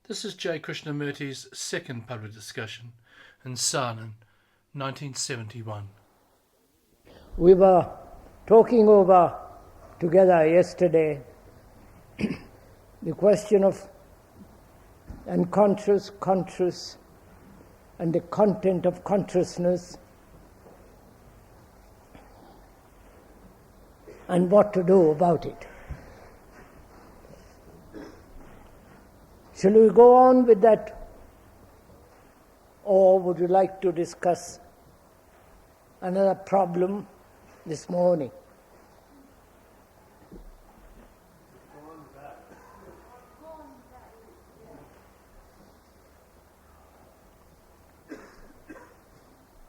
This is J. Krishnamurti's second public discussion in Saanen, 1971. We were talking over together yesterday the question of unconscious, conscious, and the content of consciousness, and what to do about it. Shall we go on with that, or would you like to discuss another problem this morning?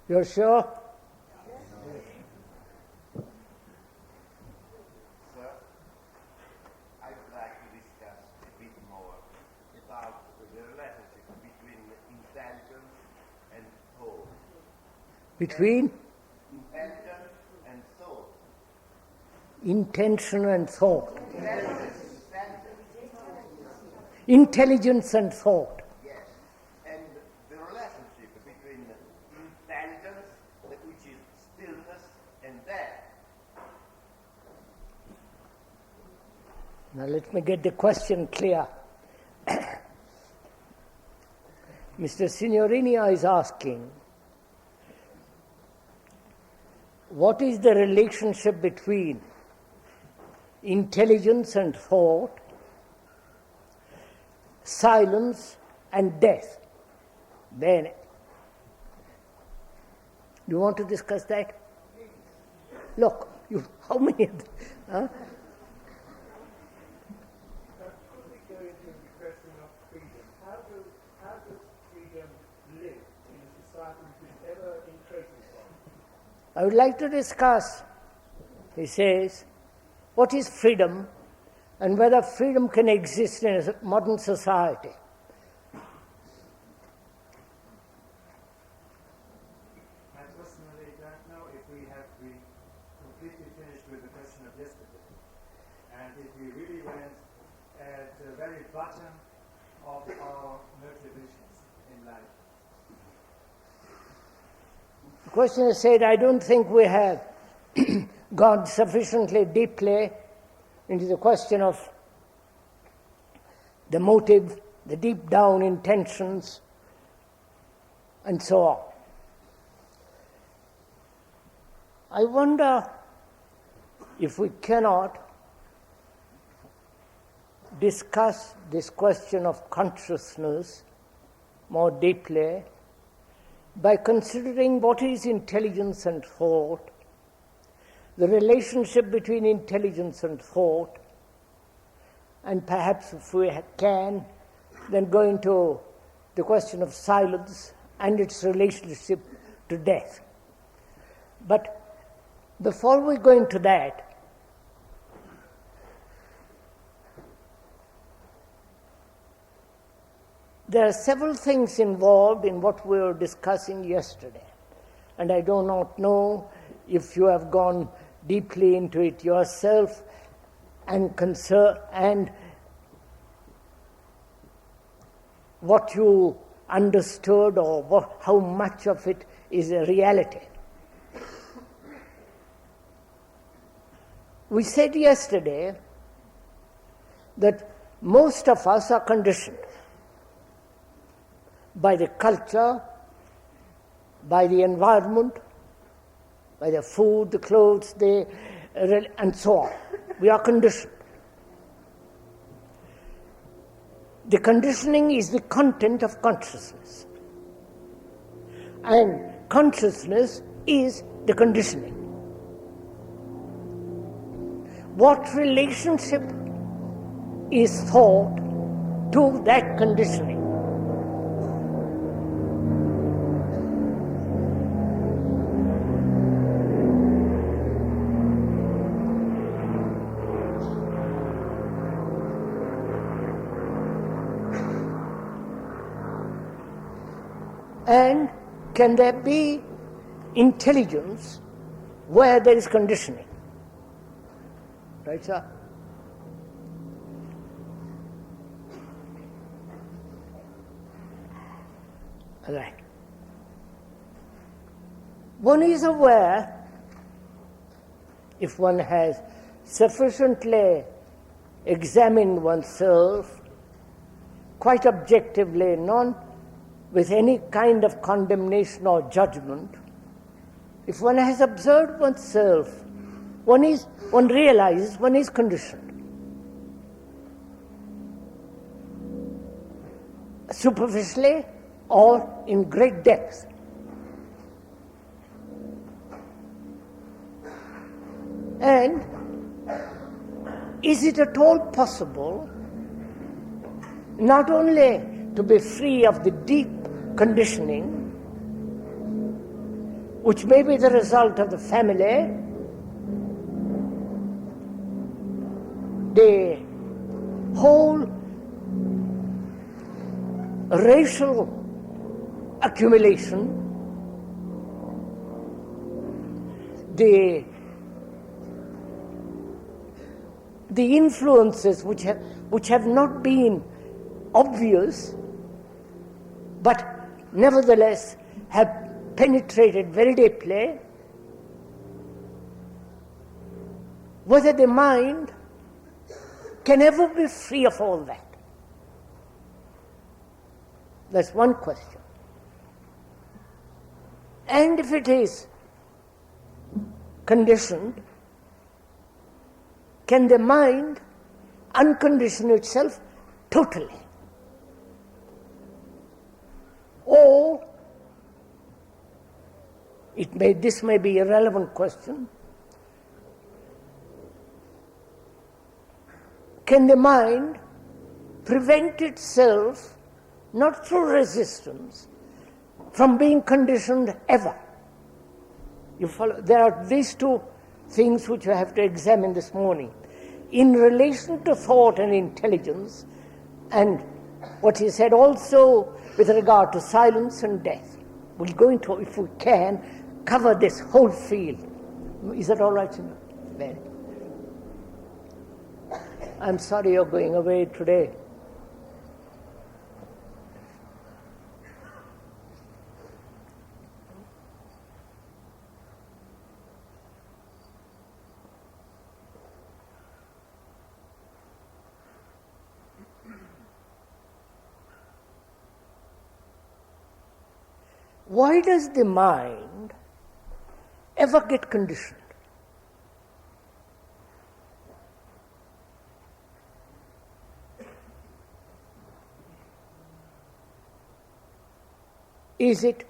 You're sure? Sir, I would like to discuss a bit more about the relationship between intelligence and thought. Between Intelligence and thought. intention and thought. Intelligence. Intelligence and thought. Yes. And the relationship between intelligence, which is stillness, and death. Now let me get the question clear. Mr. Signorini is asking, what is the relationship between intelligence and thought, silence and death? Bene. Do you want to discuss that? Look, how many of them? Huh? How does freedom live in a society which is ever increasing from? I would like to discuss, he says, what is freedom and whether freedom can exist in a modern society. I personally don't know if we have been completely finished with the question of yesterday, and if we really went at the very bottom of our motivations in life. The questioner said, I don't think we have gone sufficiently deeply into the question of the motive, the deep down intentions, and so on. I wonder if we cannot discuss this question of consciousness more deeply by considering what is intelligence and thought, the relationship between intelligence and thought, and perhaps if we can, then go into the question of silence and its relationship to death. But before we go into that, there are several things involved in what we were discussing yesterday, and I do not know if you have gone deeply into it yourself and what you understood or how much of it is a reality. We said yesterday that most of us are conditioned by the culture, by the environment, by the food, the clothes, and so on. We are conditioned. The conditioning is the content of consciousness. And consciousness is the conditioning. What relationship is thought to that conditioning? And can there be intelligence where there is conditioning? Right, sir? Right. One is aware, if one has sufficiently examined oneself, quite objectively, not with any kind of condemnation or judgment, if one has observed oneself, one realizes one is conditioned. Superficially or in great depth. And is it at all possible not only to be free of the deep conditioning, which may be the result of the family, the whole racial accumulation, the influences which have not been obvious, but nevertheless have penetrated very deeply, whether the mind can ever be free of all that. That's one question. And if it is conditioned, can the mind uncondition itself totally? Or this may be a relevant question. Can the mind prevent itself, not through resistance, from being conditioned ever? You follow? There are these two things which you have to examine this morning. In relation to thought and intelligence, and what he said also with regard to silence and death. We'll go into, if we can, cover this whole field. Is that all right? Well, I'm sorry you're going away today. Why does the mind ever get conditioned? Is it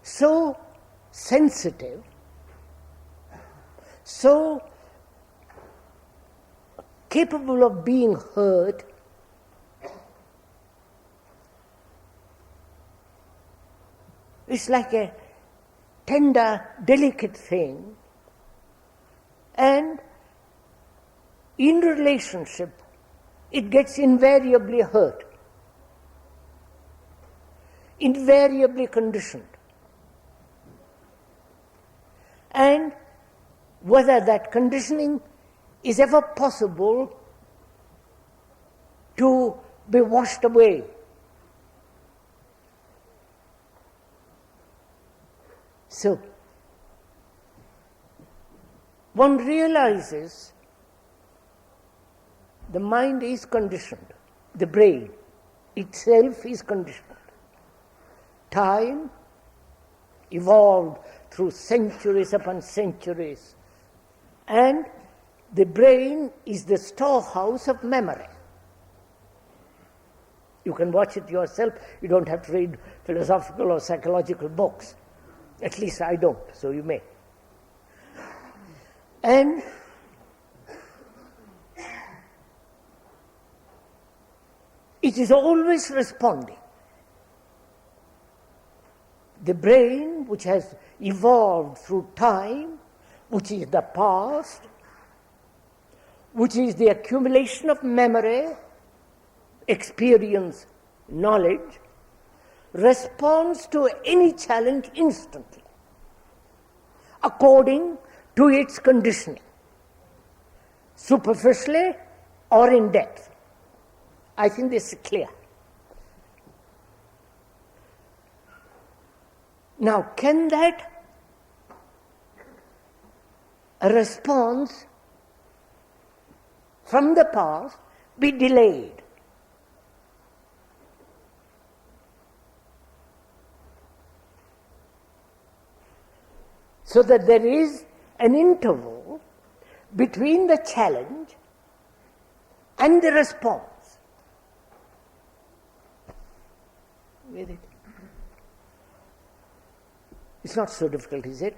so sensitive, so capable of being heard, it's like a tender, delicate thing, and in relationship it gets invariably hurt, invariably conditioned. And whether that conditioning is ever possible to be washed away. So, one realizes the mind is conditioned, the brain itself is conditioned. Time evolved through centuries upon centuries, and the brain is the storehouse of memory. You can watch it yourself, you don't have to read philosophical or psychological books. At least I don't, so you may. And it is always responding. The brain, which has evolved through time, which is the past, which is the accumulation of memory, experience, knowledge, responds to any challenge instantly, according to its conditioning, superficially or in depth. I think this is clear. Now, can that response from the past be delayed? So that there is an interval between the challenge and the response. With it. It's not so difficult, is it?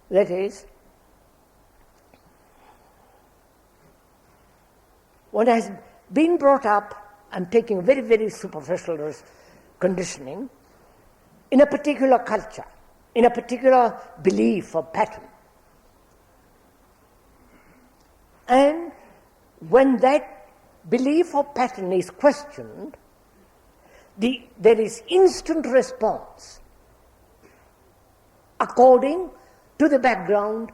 That is, what has been brought up, I'm taking very, very superficial conditioning, in a particular culture, in a particular belief or pattern. And when that belief or pattern is questioned, there is instant response according to the background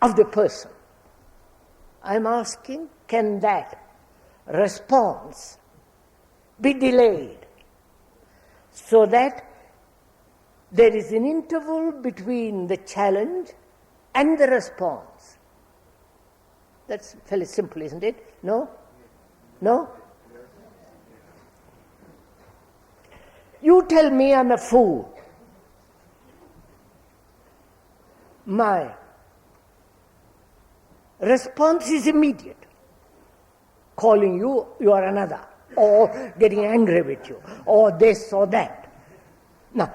of the person. I'm asking, can that response be delayed so that there is an interval between the challenge and the response? That's fairly simple, isn't it? No? No? You tell me I'm a fool. My response is immediate. Calling you, you are another. Or getting angry with you. Or this or that. Now,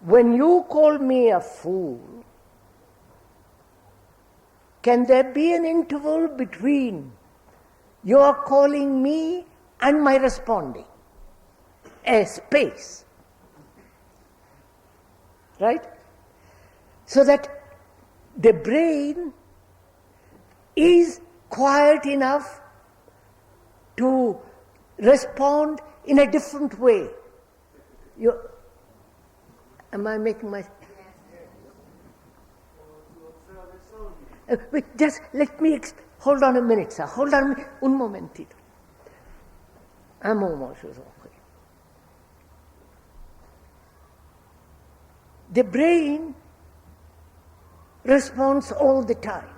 when you call me a fool, can there be an interval between your calling me and my responding? A space. Right? So that the brain is quiet enough to respond in a different way. Am I making my... Wait, just let me... hold on a minute, sir. Hold on un momentito. Un moment, je vous en prie. The brain responds all the time,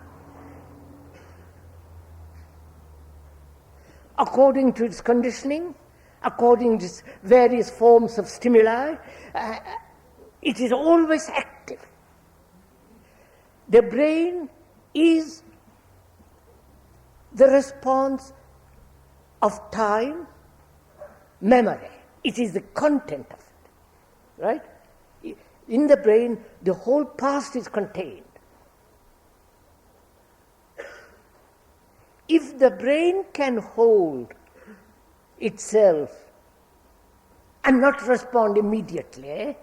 according to its conditioning, according to its various forms of stimuli. It is always active. The brain is the response of time, memory. It is the content of it, right? In the brain, the whole past is contained. If the brain can hold itself and not respond immediately,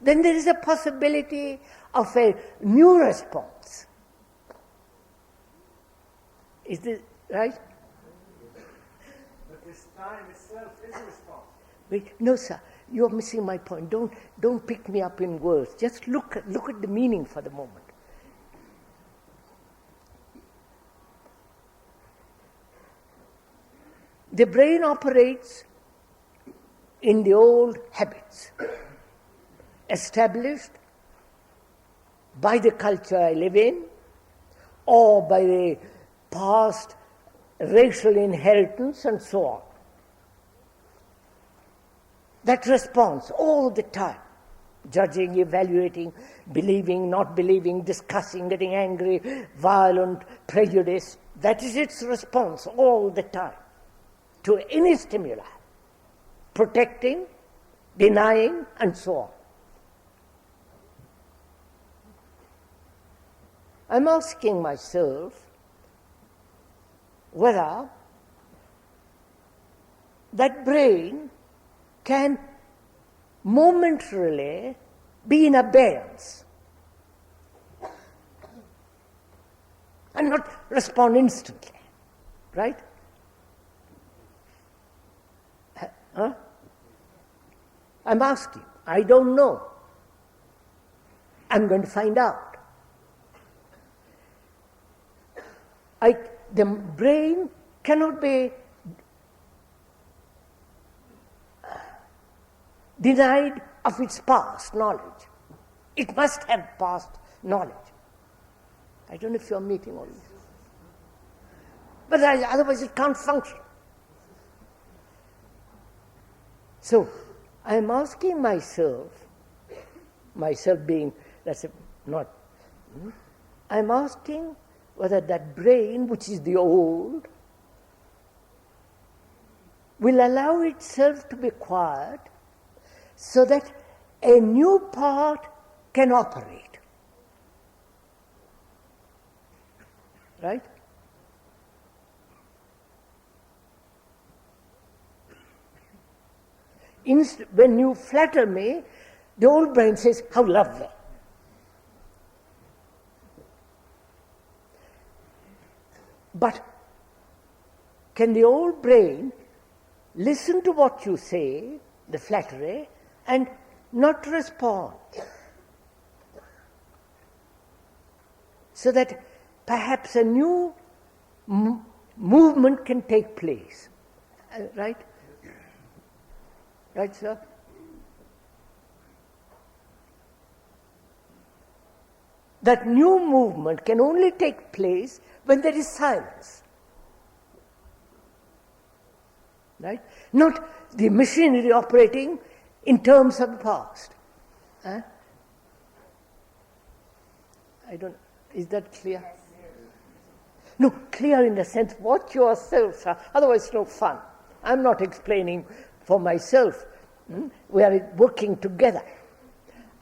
then there is a possibility of a new response. Is this right? But this time itself is a response. Wait, no, sir. You're missing my point. Don't pick me up in words. Just look at the meaning for the moment. The brain operates in the old habits established by the culture I live in or by the past racial inheritance and so on. That response all the time, judging, evaluating, believing, not believing, discussing, getting angry, violent, prejudice, that is its response all the time to any stimuli, protecting, denying, and so on. I'm asking myself whether that brain can momentarily be in abeyance and not respond instantly, right? Huh? I'm asking. I don't know. I'm going to find out. The brain cannot be denied of its past knowledge. It must have past knowledge. I don't know if you're meeting all this. But otherwise it can't function. So, I'm asking myself being, I'm asking whether that brain, which is the old, will allow itself to be quiet so that a new part can operate. Right? When you flatter me, the old brain says, how lovely. But can the old brain listen to what you say, the flattery, and not respond? So that perhaps a new movement can take place. Right? Right, sir? That new movement can only take place when there is silence. Right? Not the machinery operating in terms of the past. I don't, is that clear? Yes. No, clear in the sense what yourselves are, otherwise it's no fun. I'm not explaining for myself. We are working together.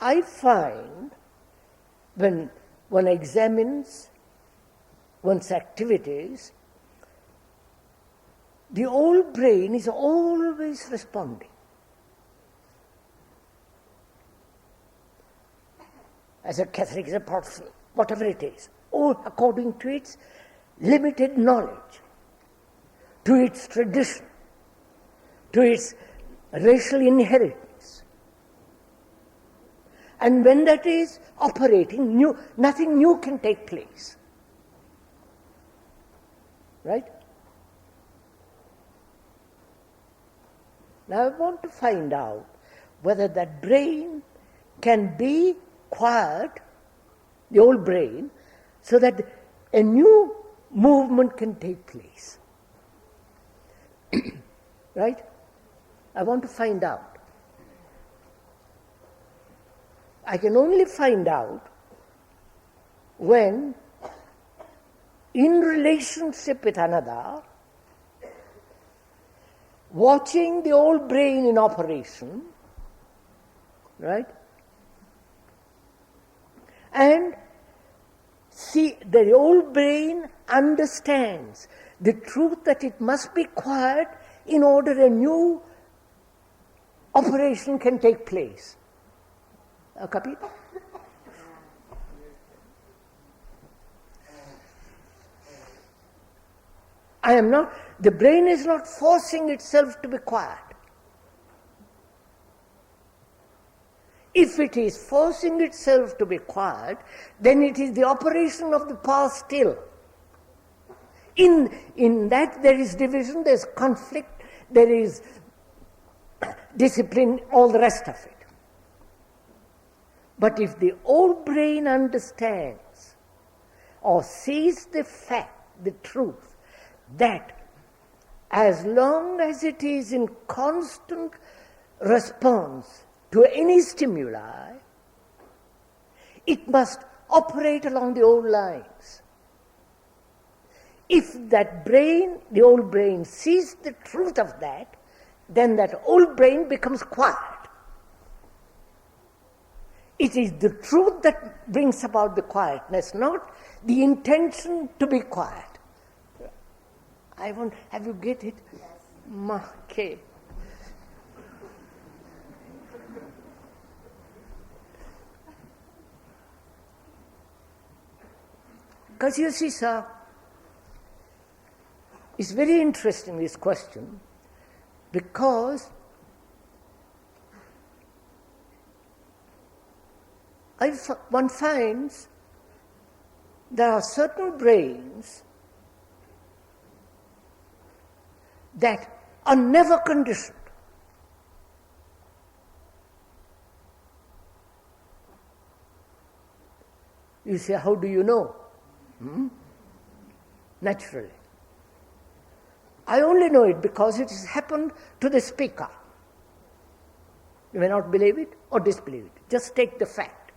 I find when one examines one's activities, the old brain is always responding. As a Catholic, as a Protestant, whatever it is, all according to its limited knowledge, to its tradition, to its racial inheritance. And when that is operating, nothing new can take place. Right? Now I want to find out whether that brain can be quiet, the old brain, so that a new movement can take place. Right? I want to find out. I can only find out when, in relationship with another, watching the old brain in operation, right? And see, the old brain understands the truth that it must be quiet in order a new operation can take place. Capito? The brain is not forcing itself to be quiet. If it is forcing itself to be quiet, then it is the operation of the past still. In that there is division, there is conflict, there is discipline, all the rest of it. But if the old brain understands or sees the fact, the truth, that as long as it is in constant response to any stimuli, it must operate along the old lines. If that brain, the old brain, sees the truth of that, then that old brain becomes quiet. It is the truth that brings about the quietness, not the intention to be quiet. Have you get it? Yes. Okay. Because you see, sir, it's very interesting, this question, because one finds there are certain brains that are never conditioned. You say, how do you know? Naturally. I only know it because it has happened to the speaker. You may not believe it or disbelieve it. Just take the fact.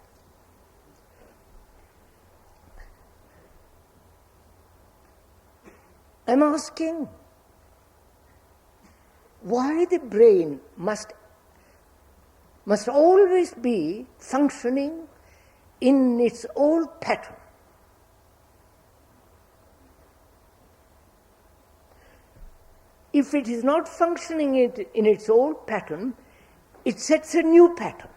I'm asking why the brain must always be functioning in its old pattern. If it is not functioning in its old pattern, it sets a new pattern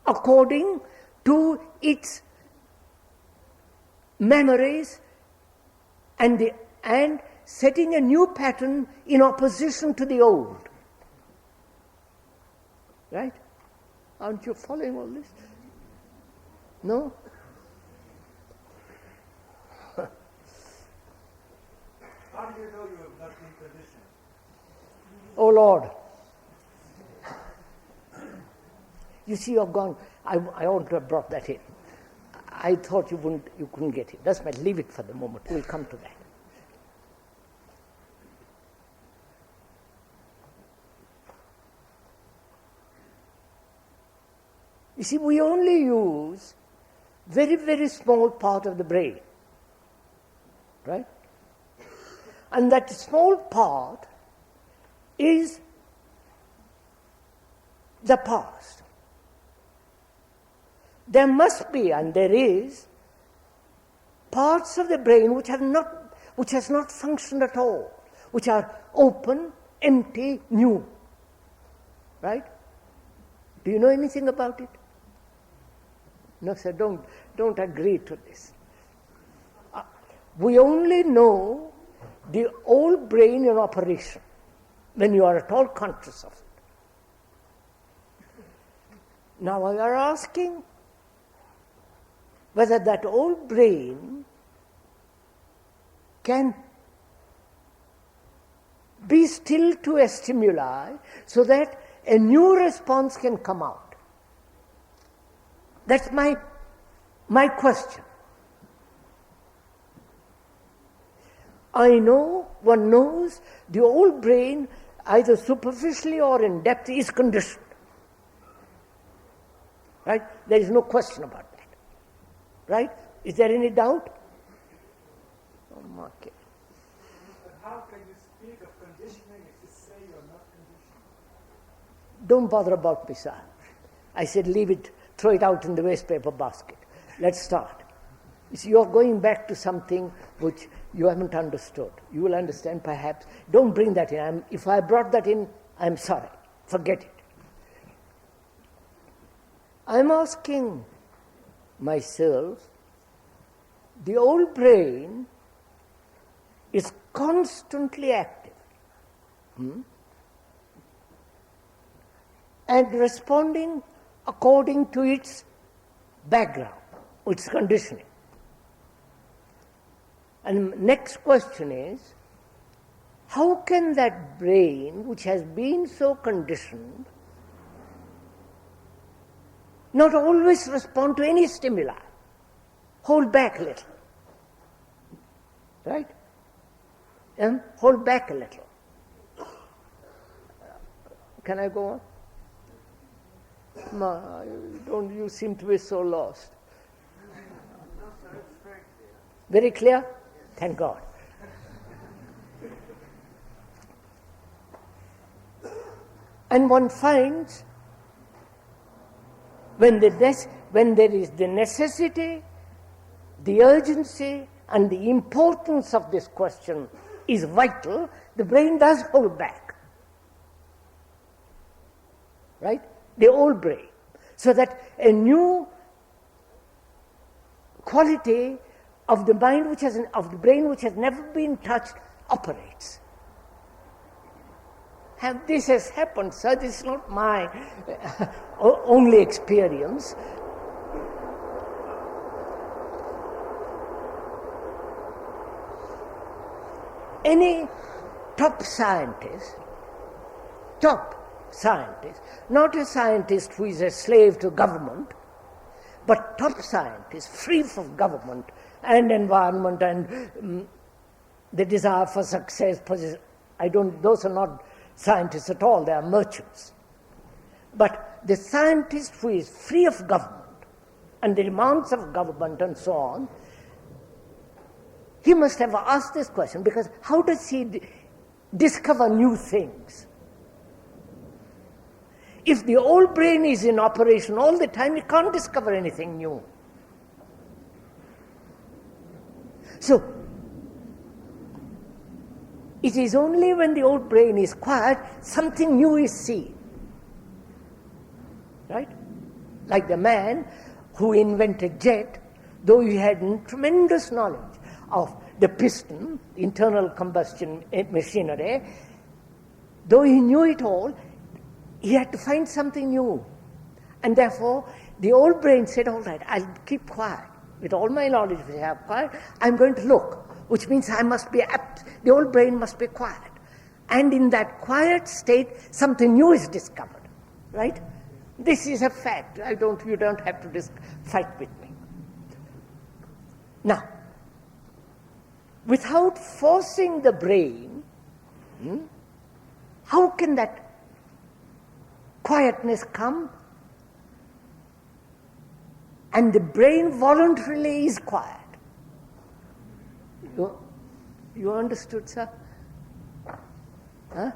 according to its memories and setting a new pattern in opposition to the old. Right? Aren't you following all this? No? How do you know you have not been conditioned? Oh Lord. You see, you're gone. I ought to have brought that in. I thought you couldn't get it. That's right, leave it for the moment. We'll come to that. You see, we only use very, very small part of the brain. Right? And that small part is the past. There must be, and there is, parts of the brain which has not functioned at all, which are open, empty, new. Right? Do you know anything about it? No, sir, don't agree to this. We only know the old brain in operation when you are at all conscious of it. Now we are asking whether that old brain can be still to a stimuli so that a new response can come out. That's my question. I know, one knows, the old brain, either superficially or in depth, is conditioned. Right? There is no question about that. Right? Is there any doubt? Okay. But how can you speak of conditioning if you say you're not conditioned? Don't bother about me, sir. I said leave it, throw it out in the waste paper basket. Let's start. You see, you're going back to something which you haven't understood. You will understand perhaps. Don't bring that in. If I brought that in, I'm sorry. Forget it. I'm asking myself, the old brain is constantly active and responding according to its background, its conditioning. And next question is, how can that brain, which has been so conditioned, not always respond to any stimuli? Hold back a little. Right? Hold back a little. Can I go on? No, don't you seem to be so lost. Very clear? Thank God. And one finds when there is the necessity, the urgency, and the importance of this question is vital, the brain does hold back. Right? The old brain. So that a new quality of the brain which has never been touched operates. This has happened, sir. This is not my only experience. Any top scientist, not a scientist who is a slave to government, But top scientists, free from government and environment and the desire for success, those are not scientists at all, they are merchants. But the scientist who is free of government and the demands of government and so on, he must have asked this question, because how does he discover new things? If the old brain is in operation all the time, he can't discover anything new. So, it is only when the old brain is quiet, something new is seen. Right? Like the man who invented jet, though he had tremendous knowledge of the piston, internal combustion machinery, though he knew it all, he had to find something new. And therefore, the old brain said, all right, I'll keep quiet. With all my knowledge which I have quiet, I'm going to look, which means I must be apt. The old brain must be quiet. And in that quiet state, something new is discovered. Right? This is a fact. You don't have to fight with me. Now, without forcing the brain, how can that quietness come? And the brain voluntarily is quiet. You understood, sir? Huh?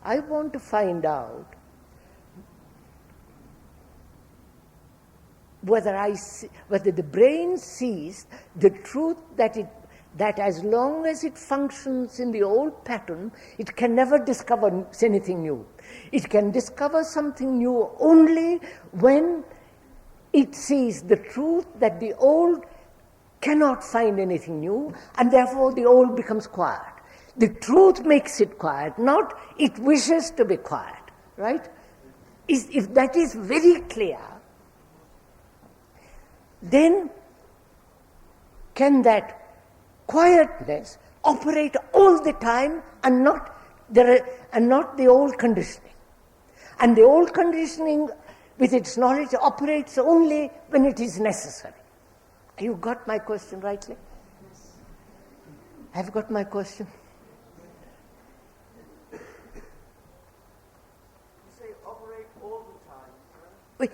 I want to find out whether the brain sees the truth that as long as it functions in the old pattern, it can never discover anything new. It can discover something new only when it sees the truth that the old cannot find anything new, and therefore the old becomes quiet. The truth makes it quiet, not it wishes to be quiet, right? If that is very clear, then can that quietness operate all the time and not the old conditioning? And the old conditioning with its knowledge operates only when it is necessary. You got my question rightly? Yes. Have you got my question? You say operate all the time, right? Wait,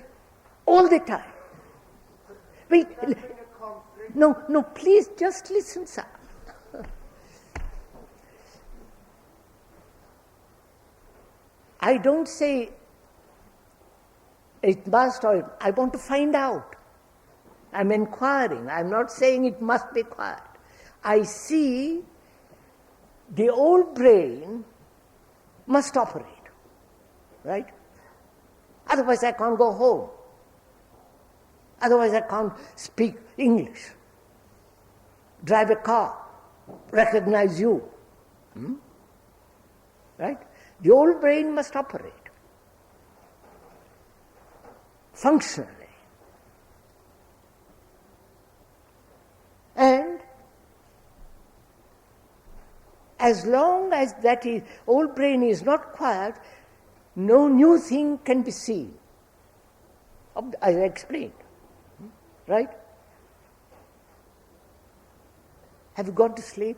all the time. Wait, no, please just listen, sir. I don't say it must, or I want to find out. I'm inquiring. I'm not saying it must be quiet. I see the old brain must operate, right? Otherwise I can't go home. Otherwise I can't speak English, drive a car, recognize you. Right? The old brain must operate functionally. And as long as old brain is not quiet, no new thing can be seen. As I explained. Right? Have you gone to sleep?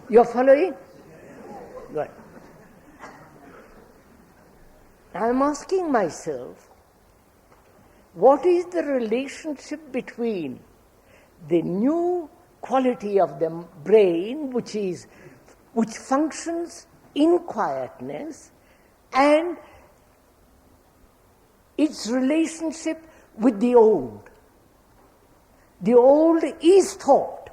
You're following? Good. I'm asking myself, what is the relationship between the new quality of the brain, which functions in quietness, and its relationship with the old? The old is thought,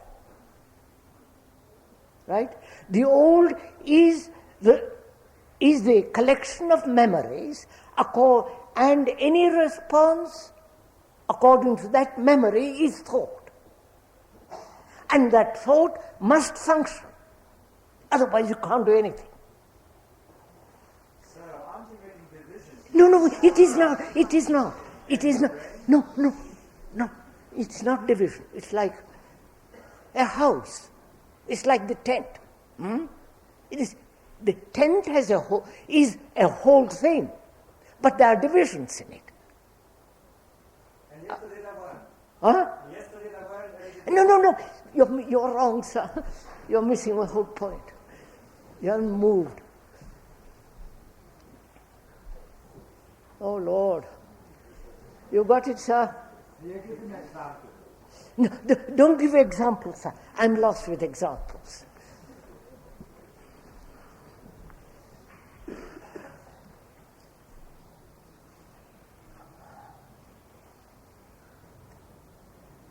right? The old is the collection of memories, and any response according to that memory is thought. And that thought must function. Otherwise you can't do anything. So, aren't you getting divisions? No, it is not. It is not. It is not. No. It's not division. It's like a house. It's like the tent. It is. The tent is a whole thing. but there are divisions in it. And yesterday there weren't. Huh? Yesterday there weren't. No. You're wrong, sir. You're missing the whole point. You haven't moved. Oh, Lord. You got it, sir? You give an example. No, don't give examples, sir. I'm lost with examples.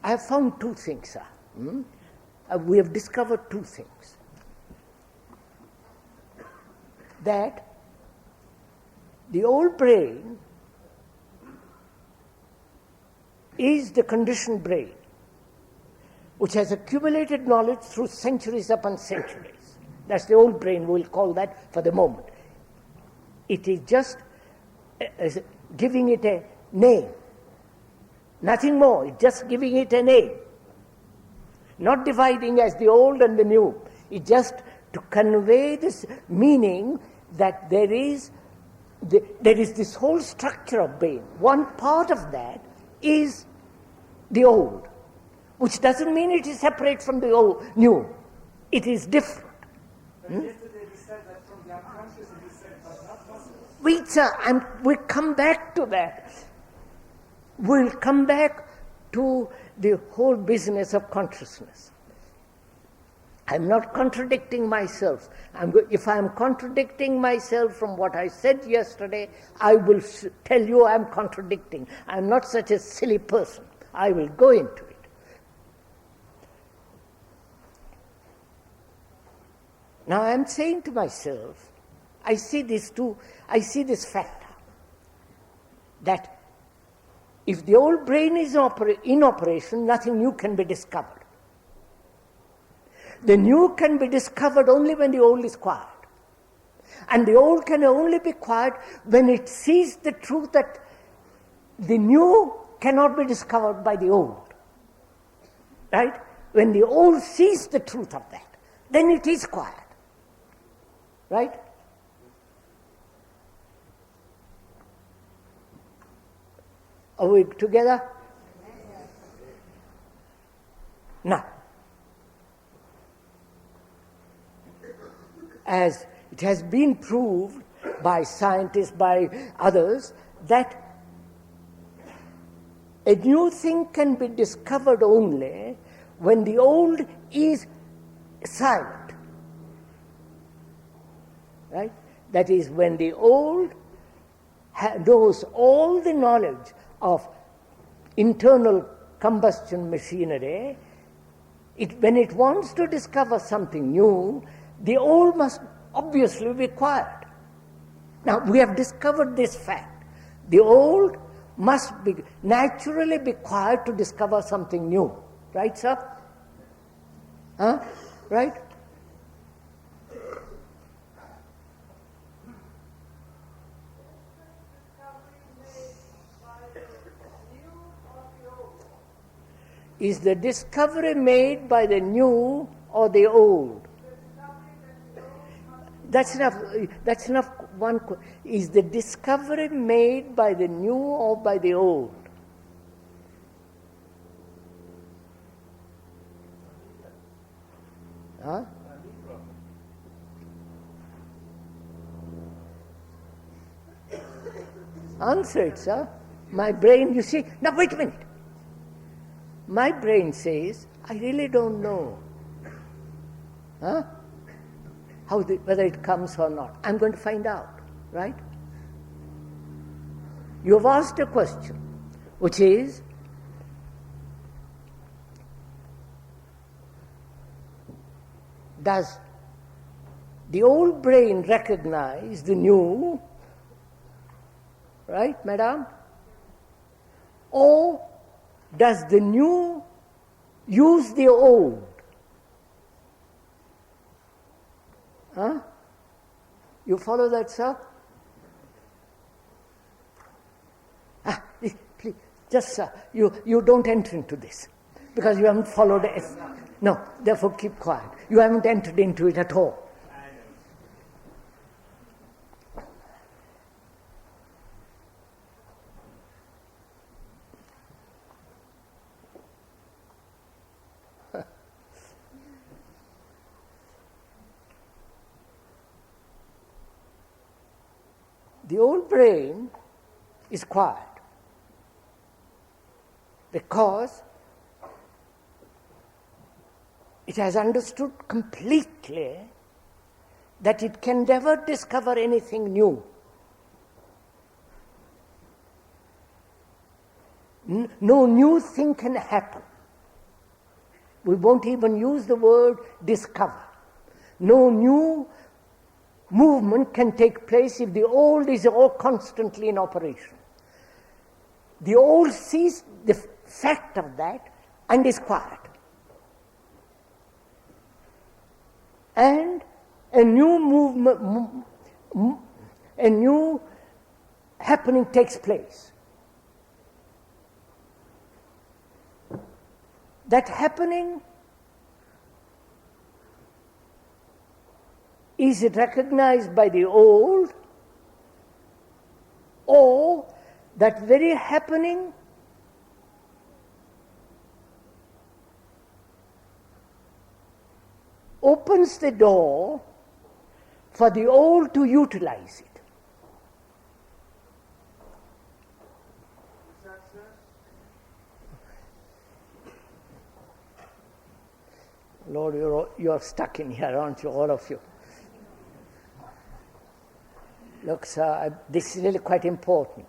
I have found two things, sir. We have discovered two things. That the old brain is the conditioned brain, which has accumulated knowledge through centuries upon centuries. That's the old brain, we'll call that for the moment. It is just giving it a name. Nothing more, it's just giving it a name. Not dividing as the old and the new. It's just to convey this meaning that there is this whole structure of brain. One part of that is the old, which doesn't mean it is separate from the old, new. It is different. Yesterday we said that from the unconscious, and you said it was not possible. Wait, sir, we'll come back to that. We'll come back to the whole business of consciousness. I'm not contradicting myself. If I'm contradicting myself from what I said yesterday, I will tell you I'm contradicting. I'm not such a silly person. I will go into it. Now I'm saying to myself, I see this factor, that if the old brain is in operation, nothing new can be discovered. The new can be discovered only when the old is quiet. And the old can only be quiet when it sees the truth that the new cannot be discovered by the old. Right? When the old sees the truth of that, then it is quiet. Right? Are we together? Now, as it has been proved by scientists, by others, that a new thing can be discovered only when the old is silent. Right? That is, when the old knows all the knowledge of internal combustion machinery, when it wants to discover something new, the old must obviously be quiet. Now, we have discovered this fact. The old must naturally be quiet to discover something new. Right, sir? Huh? Right? Is the discovery made by the new or the old? That's enough. That's enough. Is the discovery made by the new or by the old? Huh? Answer it, sir. My brain, you see. Now, wait a minute. My brain says, I really don't know. Huh? Whether it comes or not. I'm going to find out, right? You have asked a question, which is, does the old brain recognize the new, right, madam? Or does the new use the old? Huh? You follow that, sir? Please, just, sir, you don't enter into this, because you haven't followed it. No, therefore keep quiet. You haven't entered into it at all. the old brain is quiet because it has understood completely that it can never discover anything new. No new thing can happen. We won't even use the word discover. No new movement can take place if the old is all constantly in operation. The old sees the fact of that and is quiet. And a new movement, a new happening takes place. That happening is it recognized by the old, or that very happening opens the door for the old to utilize it. Lord, you're stuck in here, aren't you, all of you? Look, sir, this is really quite important.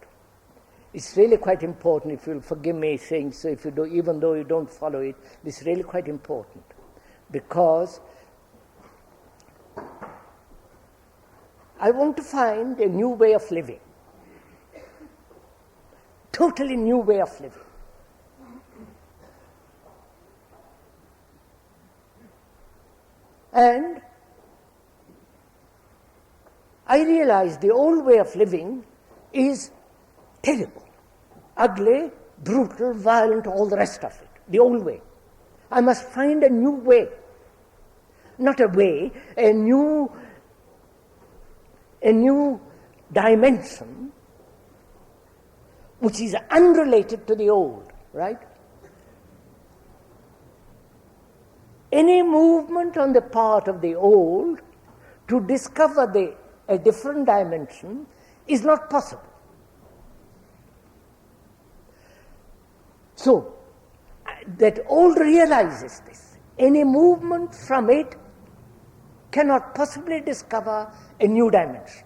It's really quite important, if you'll forgive me saying so, if you do, even though you don't follow it, this is really quite important. Because I want to find a new way of living. Totally new way of living. And I realize the old way of living is terrible, ugly, brutal, violent, all the rest of it, the old way. I must find a new way, not a way, a new dimension which is unrelated to the old, right? Any movement on the part of the old to discover a different dimension is not possible. So, that old realizes this. Any movement from it cannot possibly discover a new dimension.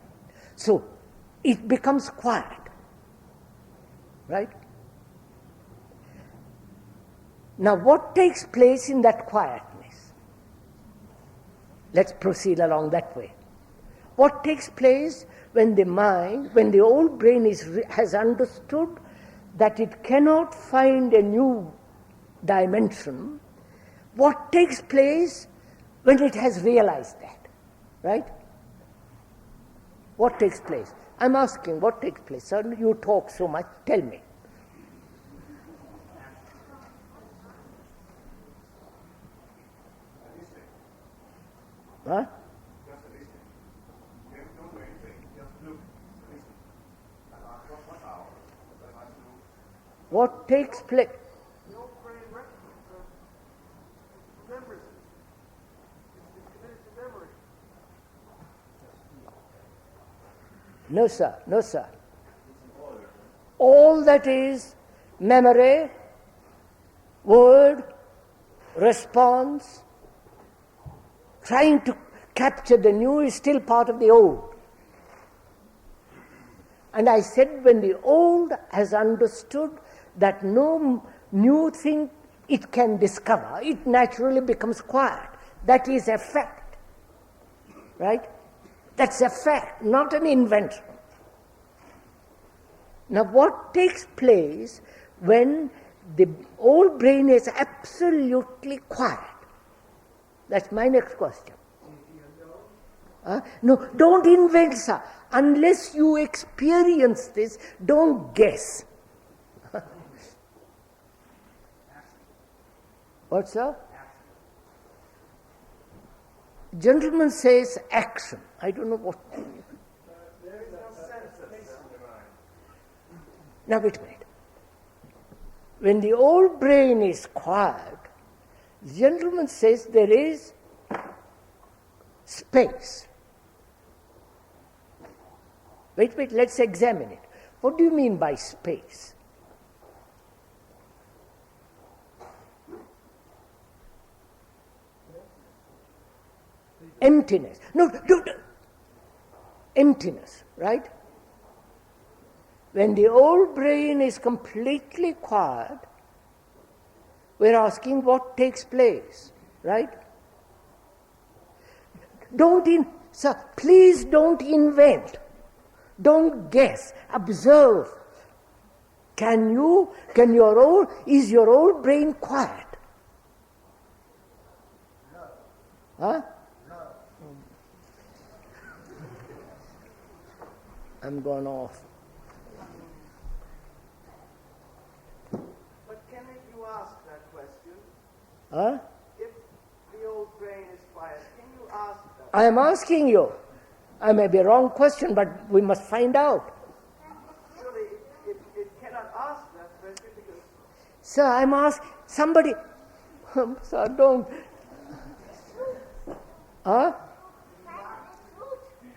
So, it becomes quiet, right? Now, what takes place in that quietness? Let's proceed along that way. What takes place when the mind, when the old brain has understood that it cannot find a new dimension? What takes place when it has realized that, right? What takes place? I'm asking, what takes place? Sir, you talk so much, tell me. Huh? Just listen. Don't do anything. Just look, listen. And ask what hour. What takes place? The old brain remembers it. It's committed to memory. No, sir. No, sir. All that is memory, word, response, trying to capture the new is still part of the old. And I said when the old has understood that no new thing it can discover, it naturally becomes quiet. That is a fact, right? That's a fact, not an invention. Now what takes place when the old brain is absolutely quiet? That's my next question. No, don't invent, sir. Unless you experience this, don't guess. What, sir? Gentleman says action. I don't know what. There is no sense of this in the mind. Now wait a minute. When the old brain is quiet, the gentleman says there is space. Wait, let's examine it. What do you mean by space? Emptiness. No, emptiness, right? When the old brain is completely quiet, we're asking what takes place, right? Sir, please don't invent. Don't guess. Observe. Is your old brain quiet? No. Huh? No. I'm gone off. But can you ask that question? Huh? If the old brain is quiet, can you ask that? I am asking you. I may be a wrong question, but we must find out. Surely it cannot ask that question because... Sir, I'm asking somebody. Sir, don't. Huh?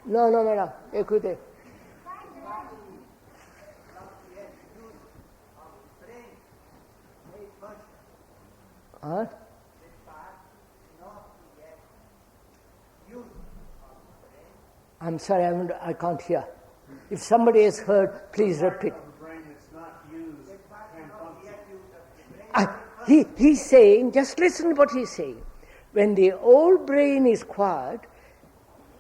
No, madam. Écoutez. Huh? I'm sorry, I can't hear. If somebody has heard, please repeat. He's saying, just listen to what he's saying. When the old brain is quiet,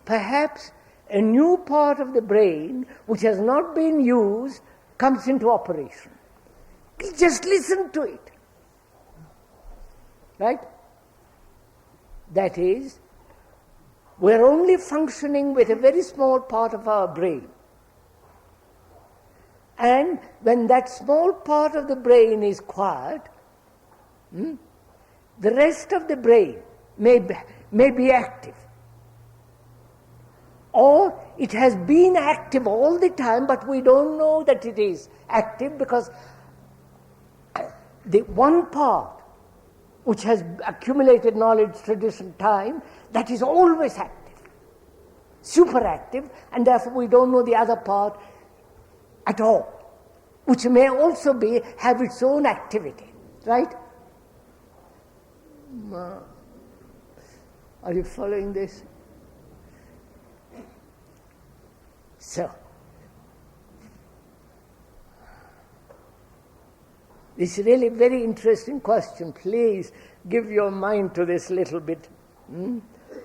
perhaps a new part of the brain, which has not been used, comes into operation. Just listen to it. Right? That is, we're only functioning with a very small part of our brain. And when that small part of the brain is quiet, the rest of the brain may be active. Or it has been active all the time, but we don't know that it is active because the one part which has accumulated knowledge, tradition, time, that is always active, super active, and therefore we don't know the other part at all, which may also have its own activity, right? Are you following this? So, this is really a very interesting question. Please give your mind to this little bit.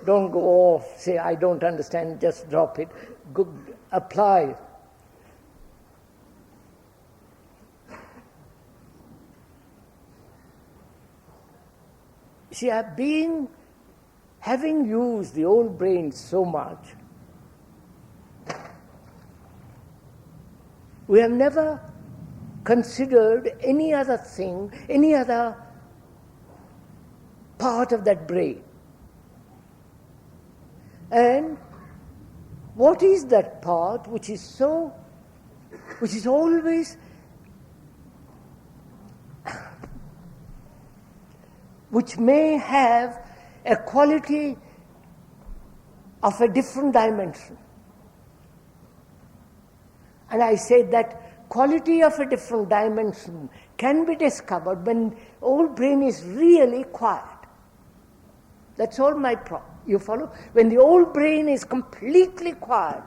Don't go off, say, I don't understand, just drop it. Apply. See, having used the old brain so much, we have never considered any other thing, any other part of that brain. And what is that part which is always, which may have a quality of a different dimension? And I said that quality of a different dimension can be discovered when old brain is really quiet. That's all my problem. You follow? When the old brain is completely quiet,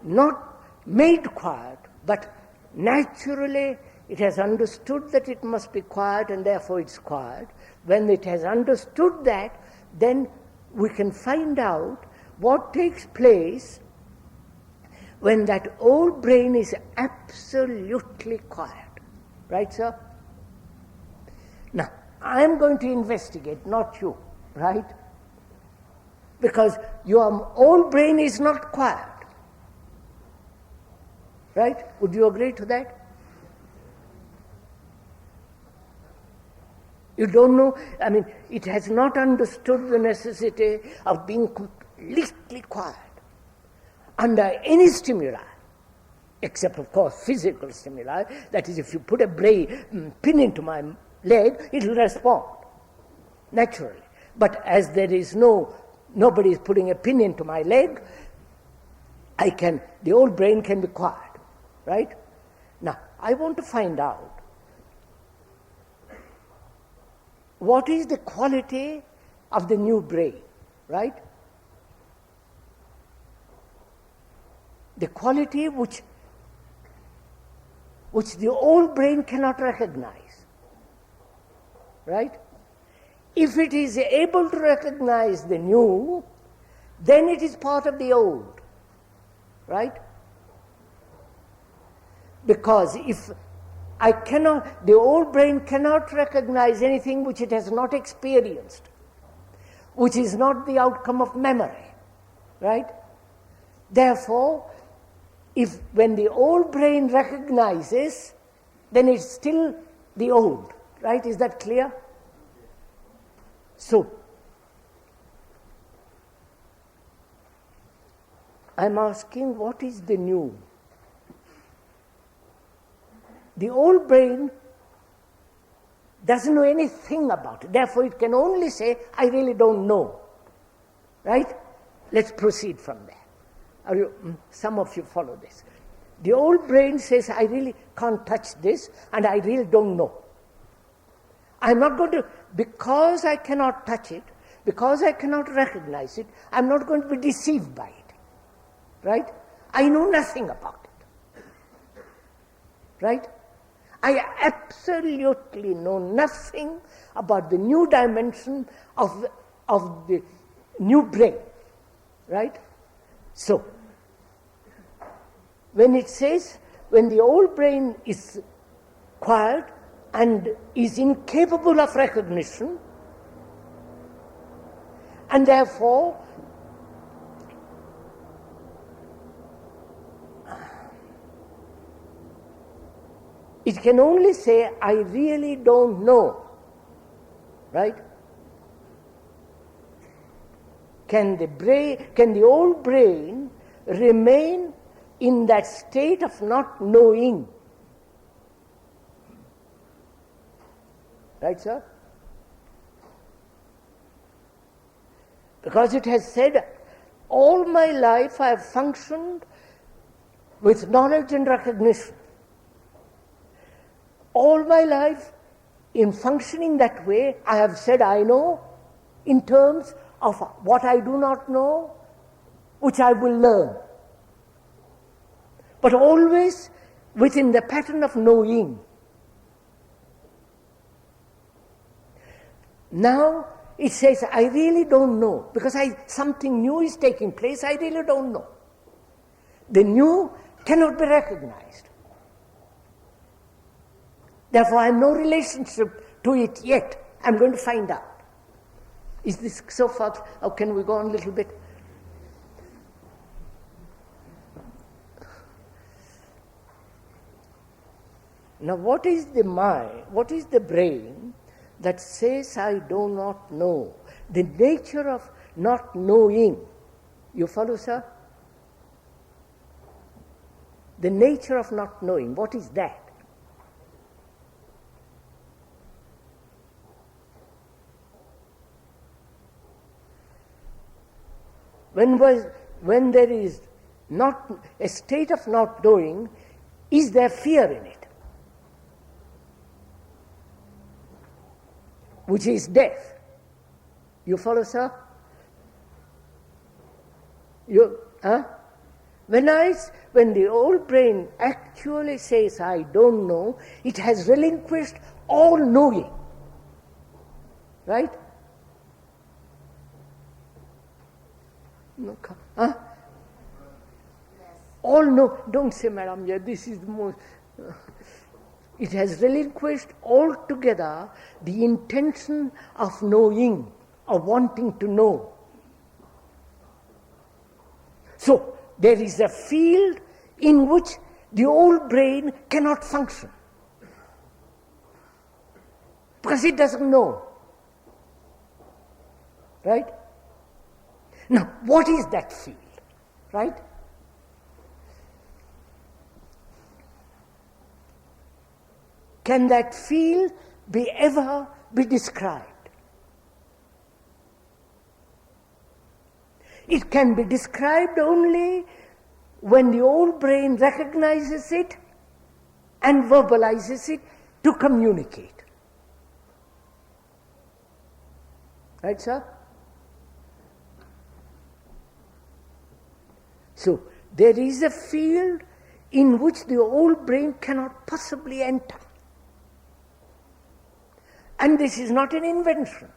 not made quiet, but naturally it has understood that it must be quiet and therefore it's quiet. When it has understood that, then we can find out what takes place when that old brain is absolutely quiet. Right, sir? Now, I am going to investigate, not you, right? Because your old brain is not quiet. Right? Would you agree to that? You don't know, I mean, it has not understood the necessity of being completely quiet under any stimuli, except, of course, physical stimuli. That is, if you put a pin into my leg, it will respond naturally. But as there is nobody is putting a pin into my leg, the old brain can be quiet, right? Now, I want to find out what is the quality of the new brain, right? The quality which the old brain cannot recognize, right? If it is able to recognize the new, then it is part of the old, right? Because if the old brain cannot recognize anything which it has not experienced, which is not the outcome of memory, right? Therefore, when the old brain recognizes, then it's still the old, right? Is that clear? So, I'm asking, what is the new? The old brain doesn't know anything about it. Therefore, it can only say, I really don't know. Right? Let's proceed from there. Some of you follow this. The old brain says, I really can't touch this, and I really don't know. I'm not going to, because I cannot touch it, because I cannot recognize it, I'm not going to be deceived by it. Right? I know nothing about it. Right? I absolutely know nothing about the new dimension of the new brain. Right? So, when it says, when the old brain is quiet and is incapable of recognition, and therefore it can only say, I really don't know, right? Can the old brain remain in that state of not knowing? Right, sir? Because it has said, all my life I have functioned with knowledge and recognition. All my life, in functioning that way, I have said I know in terms of what I do not know, which I will learn. But always within the pattern of knowing. Now it says, I really don't know, because something new is taking place, I really don't know. The new cannot be recognized. Therefore, I have no relationship to it yet. I'm going to find out. Is this so far? Or can we go on a little bit? Now, what is the mind? What is the brain that says, I do not know? The nature of not knowing. You follow, sir? The nature of not knowing. What is that? When there is not a state of not knowing, is there fear in it? Which is death. You follow, sir? When the old brain actually says, I don't know, it has relinquished all knowing. Right? No, all know, don't say, madam, yeah, this is the most. It has relinquished altogether the intention of knowing, of wanting to know. So, there is a field in which the old brain cannot function. Because it doesn't know. Right? Now, what is that field? Right? Can that field ever be described? It can be described only when the old brain recognizes it and verbalizes it to communicate. Right, sir? So, there is a field in which the old brain cannot possibly enter. And this is not an invention.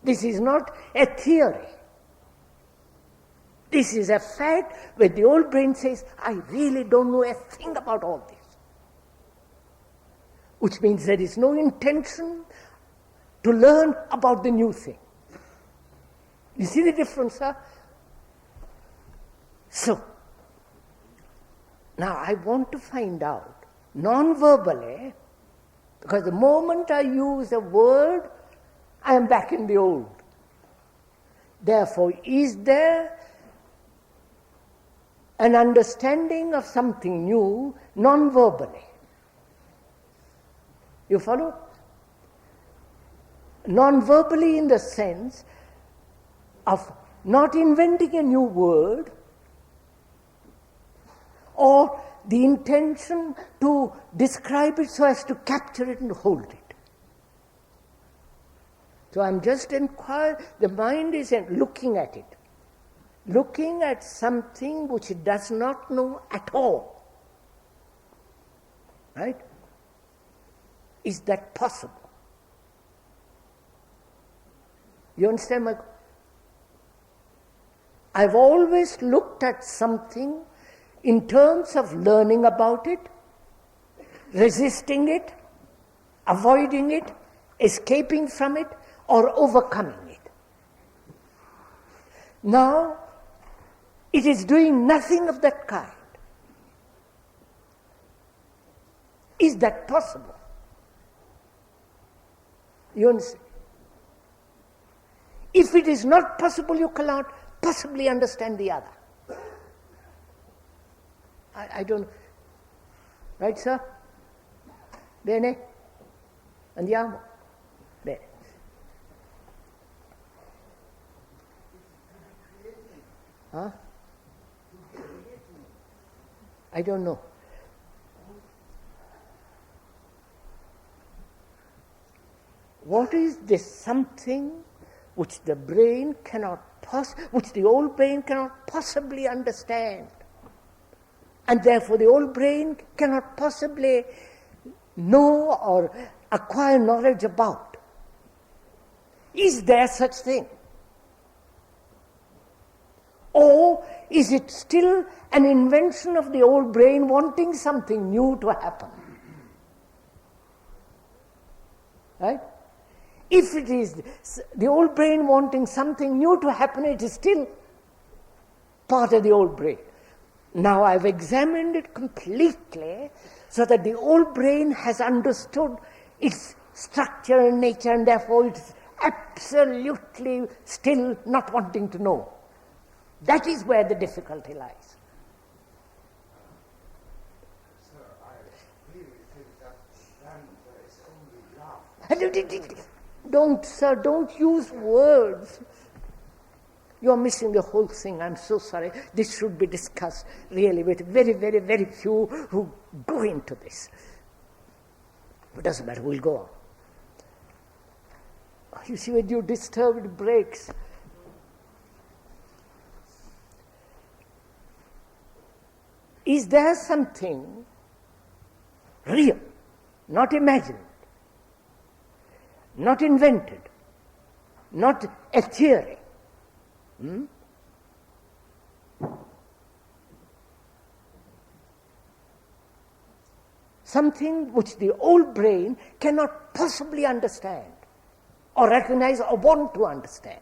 This is not a theory. This is a fact where the old brain says, I really don't know a thing about all this. Which means there is no intention to learn about the new thing. You see the difference, sir? So, now I want to find out, non-verbally, because the moment I use a word, I am back in the old. Therefore, is there an understanding of something new non-verbally? You follow? Non-verbally in the sense of not inventing a new word, or the intention to describe it so as to capture it and hold it. So I'm just inquiring, the mind is looking at it, looking at something which it does not know at all. Right? Is that possible? You understand my... I've always looked at something in terms of learning about it, resisting it, avoiding it, escaping from it, or overcoming it. Now, it is doing nothing of that kind. Is that possible? You understand? If it is not possible, you cannot possibly understand the other. I don't... Right, sir? Bene? Andiamo? Bene. Huh? I don't know. What is this something which the brain cannot which the old brain cannot possibly understand? And therefore the old brain cannot possibly know or acquire knowledge about. Is there such thing? Or is it still an invention of the old brain wanting something new to happen? Right? If it is the old brain wanting something new to happen, it is still part of the old brain. Now I've examined it completely so that the old brain has understood its structure and nature, and therefore it's absolutely still not wanting to know. That is where the difficulty lies. Sir, I really think that there is only love. Don't, sir, don't use words. You're missing the whole thing. I'm so sorry. This should be discussed really with very, very, very few who go into this. It doesn't matter, we'll go on. You see, when you disturb, it breaks. Is there something real, not imagined, not invented, not a theory? Something which the old brain cannot possibly understand or recognize or want to understand.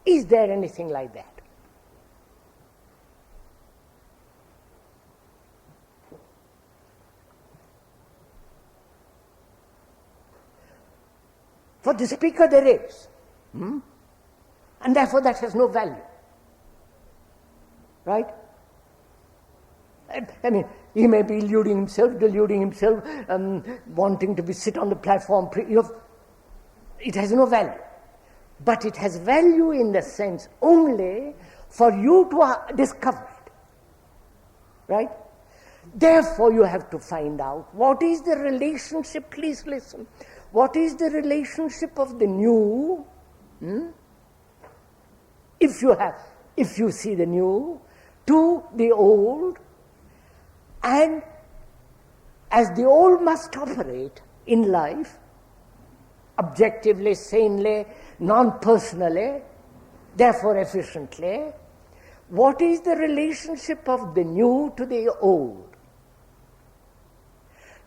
Is there anything like that? For the speaker there is. And therefore that has no value. Right? I mean, he may be deluding himself, wanting to sit on the platform. It has no value. But it has value in the sense only for you to discover it. Right? Therefore, you have to find out what is the relationship, please listen, what is the relationship of the new, if you see the new, to the old, and as the old must operate in life, objectively, sanely, non-personally, therefore efficiently, what is the relationship of the new to the old?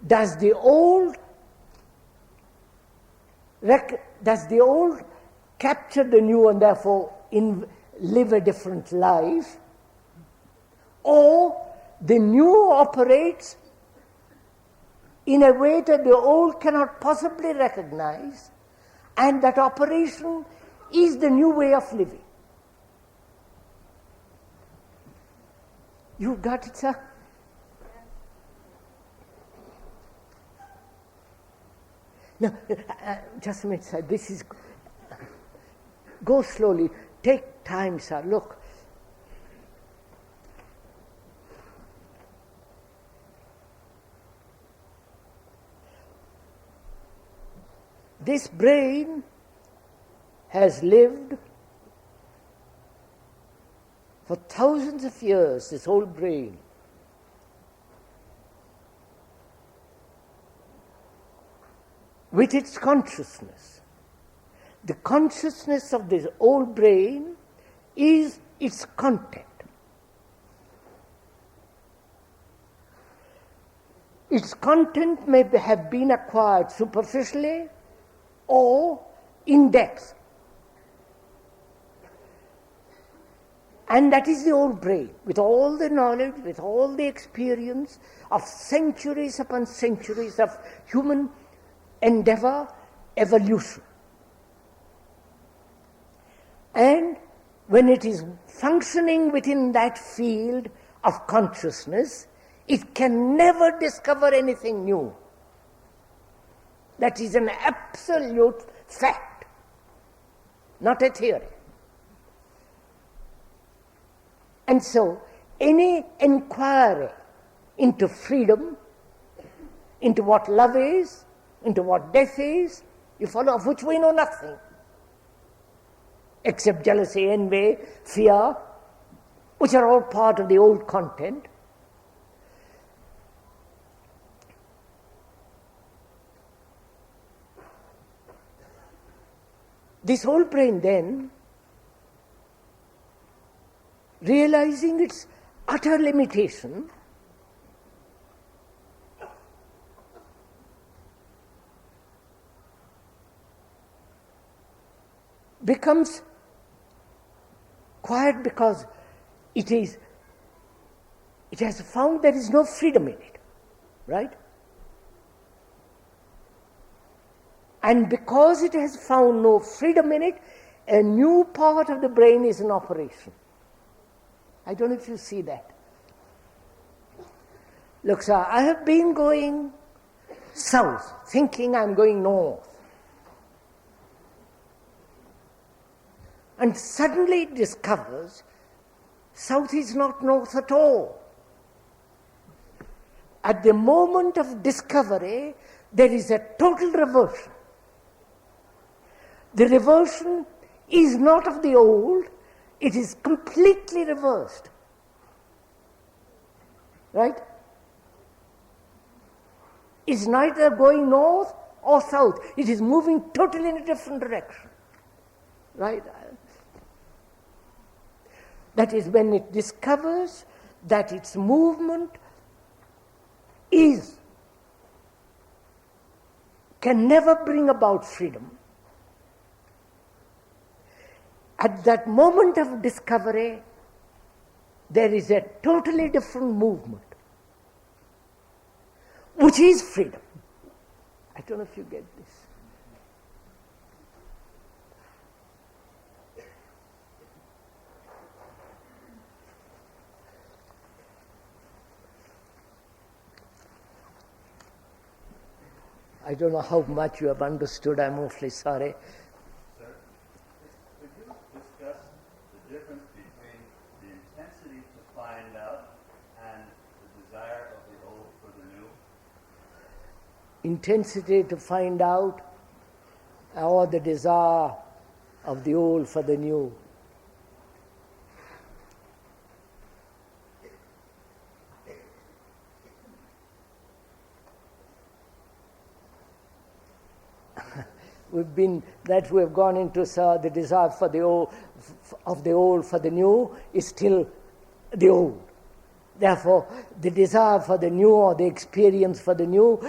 Does the old capture the new and therefore live a different life? Or the new operates in a way that the old cannot possibly recognize, and that operation is the new way of living? You got it, sir? No, just a minute, sir. This is... Go slowly. Take time, sir. Look. This brain has lived for thousands of years, this whole brain. With its consciousness. The consciousness of this old brain is its content. Its content may have been acquired superficially or in depth. And that is the old brain, with all the knowledge, with all the experience of centuries upon centuries of human endeavor, evolution. And when it is functioning within that field of consciousness, it can never discover anything new. That is an absolute fact, not a theory. And so, any inquiry into freedom, into what love is, into what death is, you follow, of which we know nothing, except jealousy, envy, fear, which are all part of the old content. This whole brain then, realizing its utter limitation, becomes quiet because it has found there is no freedom in it, right? And because it has found no freedom in it, a new part of the brain is in operation. I don't know if you see that. Look, sir, I have been going south, thinking I'm going north. And suddenly it discovers south is not north at all. At the moment of discovery, there is a total reversion. The reversion is not of the old, it is completely reversed. Right? It's neither going north or south. It is moving totally in a different direction. Right? That is when it discovers that its movement can never bring about freedom. At that moment of discovery, there is a totally different movement, which is freedom. I don't know if you get this. I don't know how much you have understood, I'm awfully sorry. Sir, could you discuss the difference between the intensity to find out and intensity to find out, or the desire of the old for the new. We have gone into the desire for the old, of the old for the new is still the old. Therefore, the desire for the new or the experience for the new,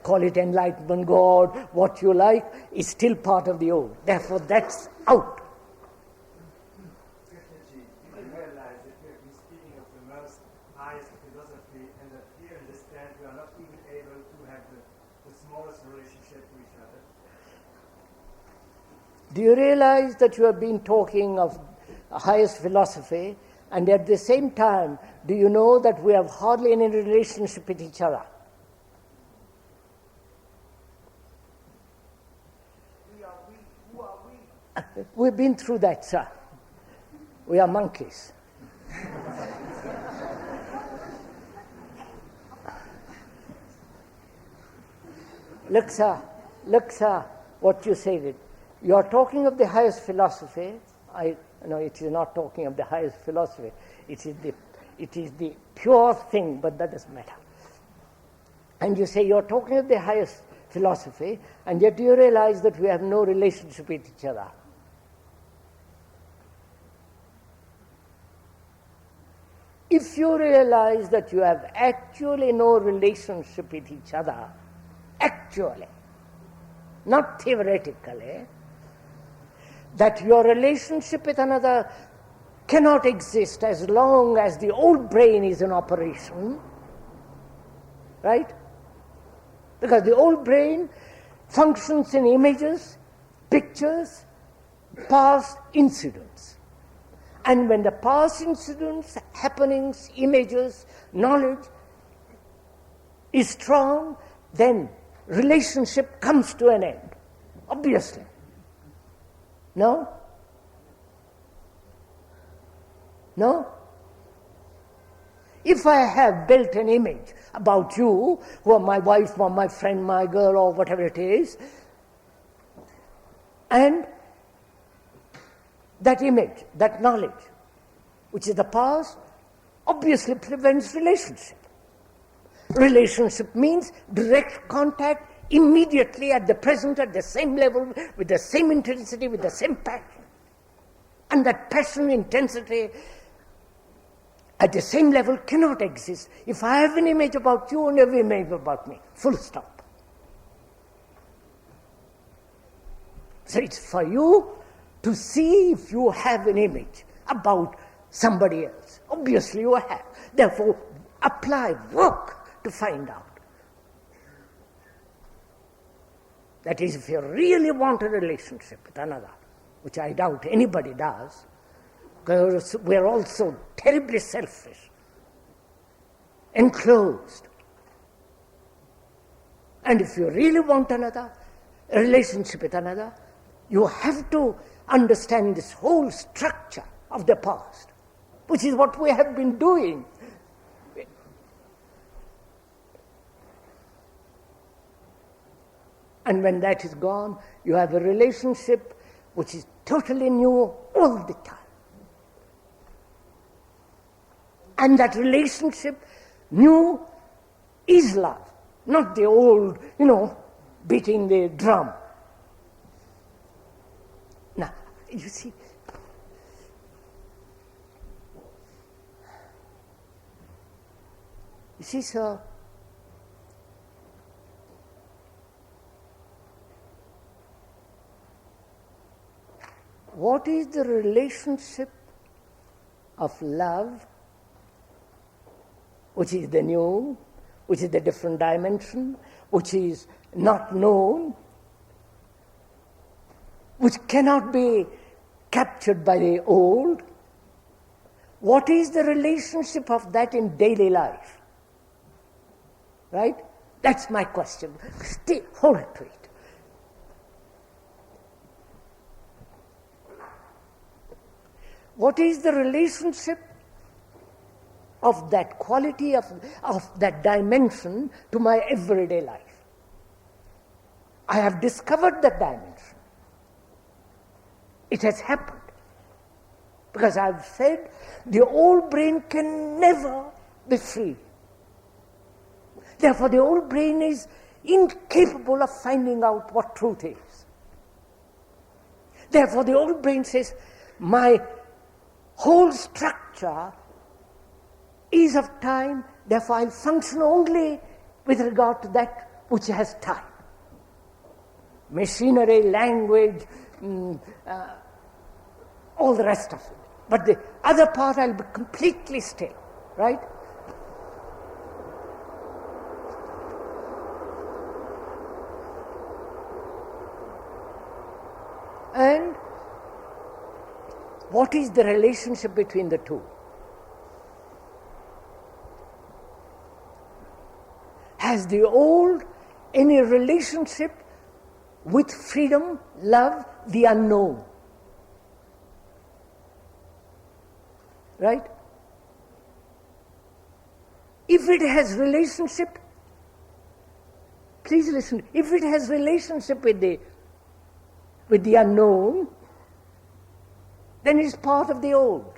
call it enlightenment, God, what you like, is still part of the old. Therefore, that's out. Krishnaji, you realize that we have been speaking of the most highest philosophy, and that here in this stand we are not even able to have the smallest relationship to each other. Do you realize that you have been talking of highest philosophy, and at the same time, do you know that we have hardly any relationship with each other? Who are we? We've been through that, sir. We are monkeys. Look, sir, what you said. You are talking of the highest philosophy. No, it is not talking of the highest philosophy. It is the pure thing, but that doesn't matter. And you say you're talking of the highest philosophy, and yet you realize that we have no relationship with each other. If you realize that you have actually no relationship with each other, actually, not theoretically, that your relationship with another cannot exist as long as the old brain is in operation, right? Because the old brain functions in images, pictures, past incidents. And when the past incidents, happenings, images, knowledge is strong, then relationship comes to an end, obviously. No? No? If I have built an image about you, who are my wife or my friend, my girl or whatever it is, and that image, that knowledge, which is the past, obviously prevents relationship. Relationship means direct contact immediately at the present, at the same level, with the same intensity, with the same passion. And that passion, intensity, at the same level cannot exist if I have an image about you and you have an image about me. Full stop. So it's for you to see if you have an image about somebody else. Obviously you have. Therefore, apply, work to find out. That is, if you really want a relationship with another, which I doubt anybody does, because we're all so terribly selfish, enclosed. And if you really want a relationship with another, you have to understand this whole structure of the past, which is what we have been doing. And when that is gone, you have a relationship which is totally new all the time. And that relationship, new, is love, not the old, beating the drum. Now, you see, sir, what is the relationship of love, which is the new, which is the different dimension, which is not known, which cannot be captured by the old? What is the relationship of that in daily life? Right? That's my question. Stay, hold to it. What is the relationship of that quality, of that dimension to my everyday life? I have discovered that dimension. It has happened. Because I've said the old brain can never be free. Therefore, the old brain is incapable of finding out what truth is. Therefore, the old brain says, my whole structure is of time, therefore I'll function only with regard to that which has time. Machinery, language, all the rest of it. But the other part I'll be completely still, right? And what is the relationship between the two? Has the old any relationship with freedom, love, the unknown? Right? If it has relationship, please listen, if it has relationship with the unknown, then it is part of the old.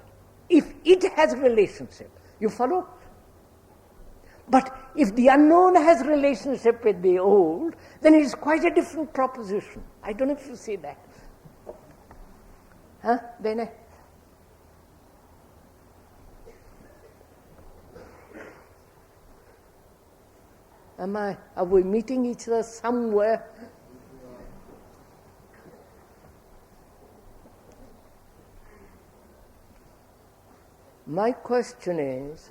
If it has relationship, you follow? But if the unknown has relationship with the old, then it is quite a different proposition. I don't know if you see that. Huh, Bene? Are we meeting each other somewhere? My question is,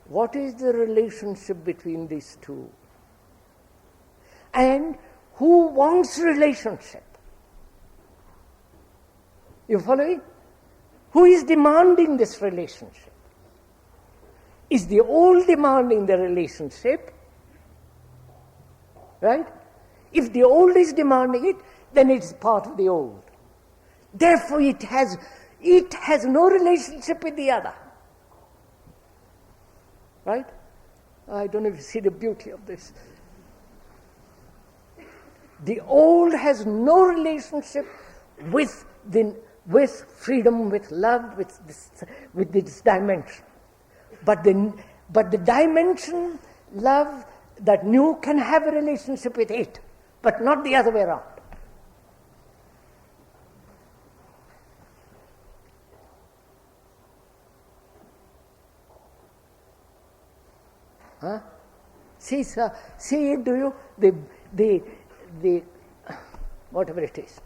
what is the relationship between these two? And who wants relationship? You following? Who is demanding this relationship? Is the old demanding the relationship? Right? If the old is demanding it, then it's part of the old. Therefore it has no relationship with the other. Right? I don't know if you see the beauty of this. The old has no relationship with freedom, with love, with this dimension. But the dimension, love, that new can have a relationship with it, but not the other way around. Huh? See, sir, see it, do you? The whatever it is.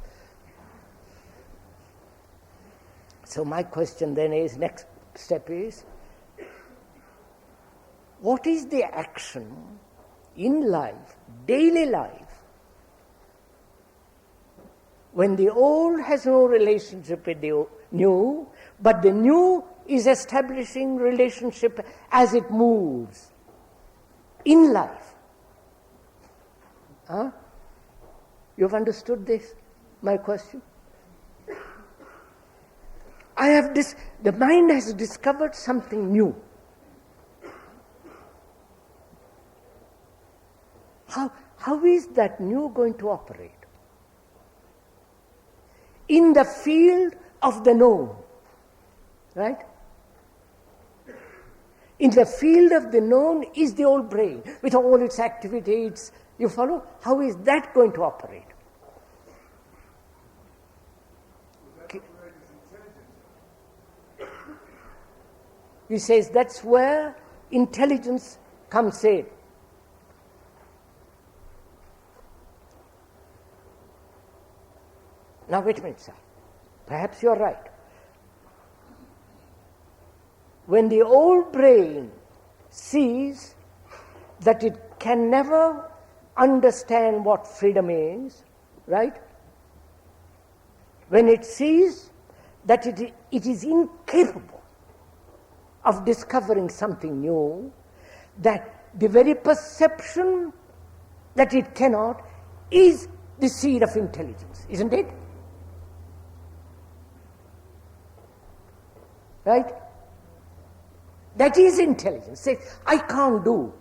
So my question then is, next step is, what is the action in life, daily life, when the old has no relationship with the new, but the new is establishing relationship as it moves in life? Huh? You've understood this, my question? The mind has discovered something new. How is that new going to operate? In the field of the known, right? In the field of the known is the old brain, with all its activities. You follow? How is that going to operate? He says that's where intelligence comes in. Now wait a minute, sir. Perhaps you're right. When the old brain sees that it can never understand what freedom is, right? When it sees that it is incapable of discovering something new, that the very perception that it cannot is the seed of intelligence, isn't it? Right? That is intelligence. Say, I can't do.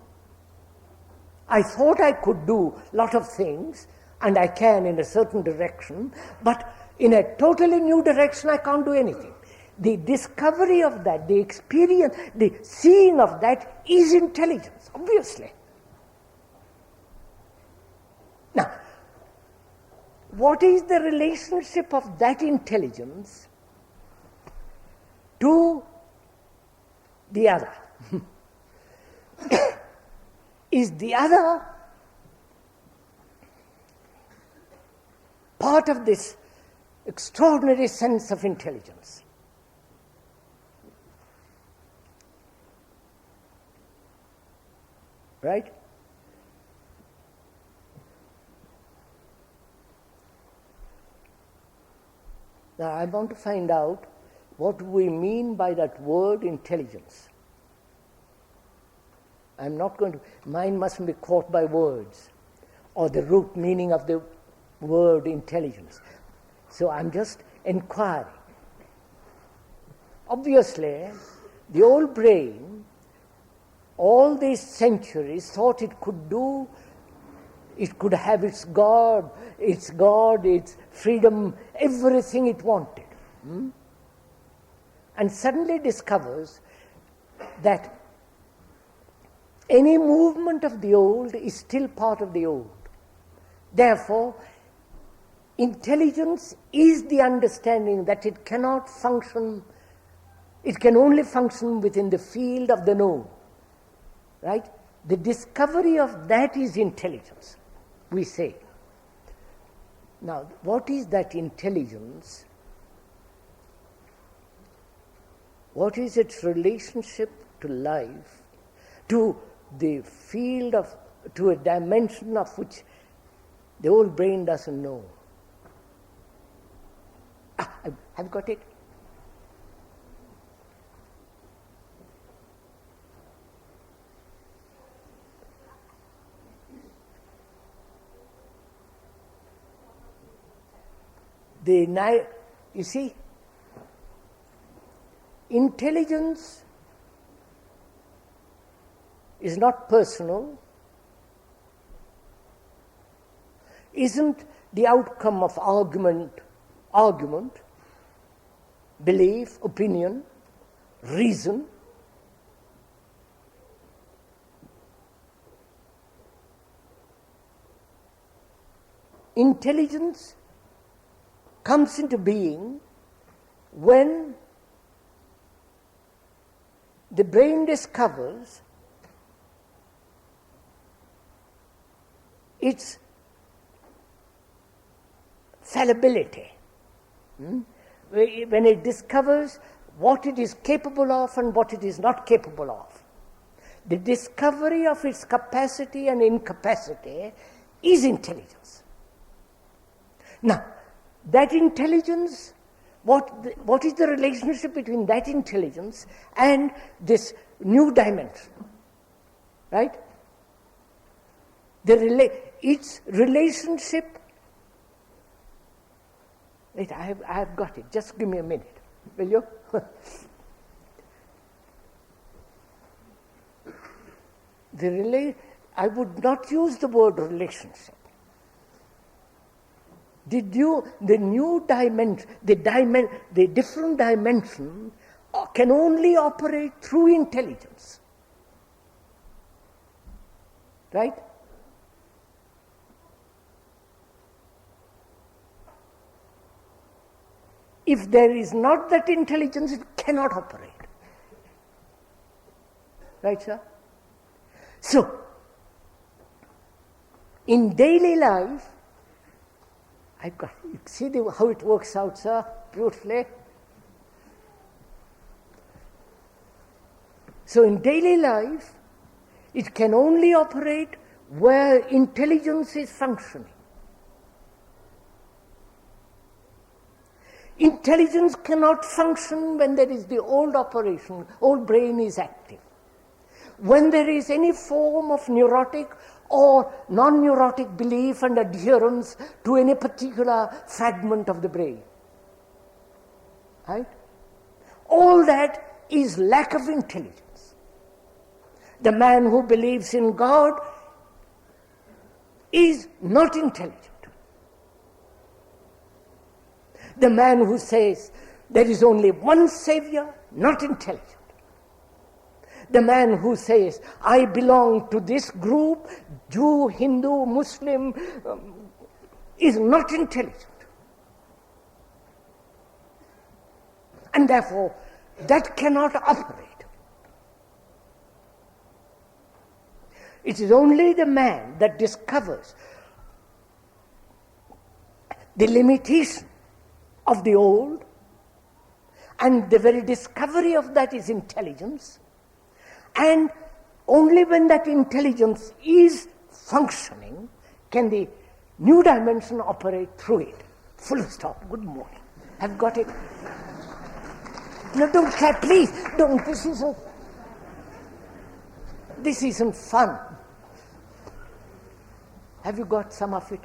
I thought I could do a lot of things. and I can in a certain direction, but in a totally new direction I can't do anything. The discovery of that, the experience, the seeing of that is intelligence, obviously. Now, what is the relationship of that intelligence to the other? Is the other part of this extraordinary sense of intelligence? Right? Now I want to find out what we mean by that word intelligence. I'm not going to, mine mustn't be caught by words or the root meaning of the word intelligence. So I'm just inquiring. Obviously, the old brain, all these centuries, thought it could do, it could have its God, its freedom, everything it wanted. And suddenly discovers that any movement of the old is still part of the old. Therefore, intelligence is the understanding that it cannot function, it can only function within the field of the known. Right? The discovery of that is intelligence, we say. Now, what is that intelligence? What is its relationship to life, to the field of, to a dimension of which the old brain doesn't know? I've got it. You see, intelligence is not personal, isn't the outcome of argument, belief, opinion, reason. Intelligence comes into being when the brain discovers its fallibility. When it discovers what it is capable of and what it is not capable of. The discovery of its capacity and incapacity is intelligence. Now, that intelligence, what is the relationship between that intelligence and this new dimension? Right? Its relationship. Wait, I have got it. Just give me a minute, will you? I would not use the word relationship. The new dimension, the different dimension can only operate through intelligence. Right? If there is not that intelligence, it cannot operate. Right, sir? So, in daily life, you see how it works out, sir, beautifully. So in daily life, it can only operate where intelligence is functioning. Intelligence cannot function when there is the old operation, old brain is active. When there is any form of neurotic or non-neurotic belief and adherence to any particular fragment of the brain. Right? All that is lack of intelligence. The man who believes in God is not intelligent. The man who says there is only one savior, not intelligent. The man who says, I belong to this group, Jew, Hindu, Muslim, is not intelligent. And therefore, that cannot operate. It is only the man that discovers the limitation of the old, and the very discovery of that is intelligence, and only when that intelligence is functioning can the new dimension operate through it. Full stop. Good morning. I've got it. No, don't clap, please. Don't. This isn't fun. Have you got some of it?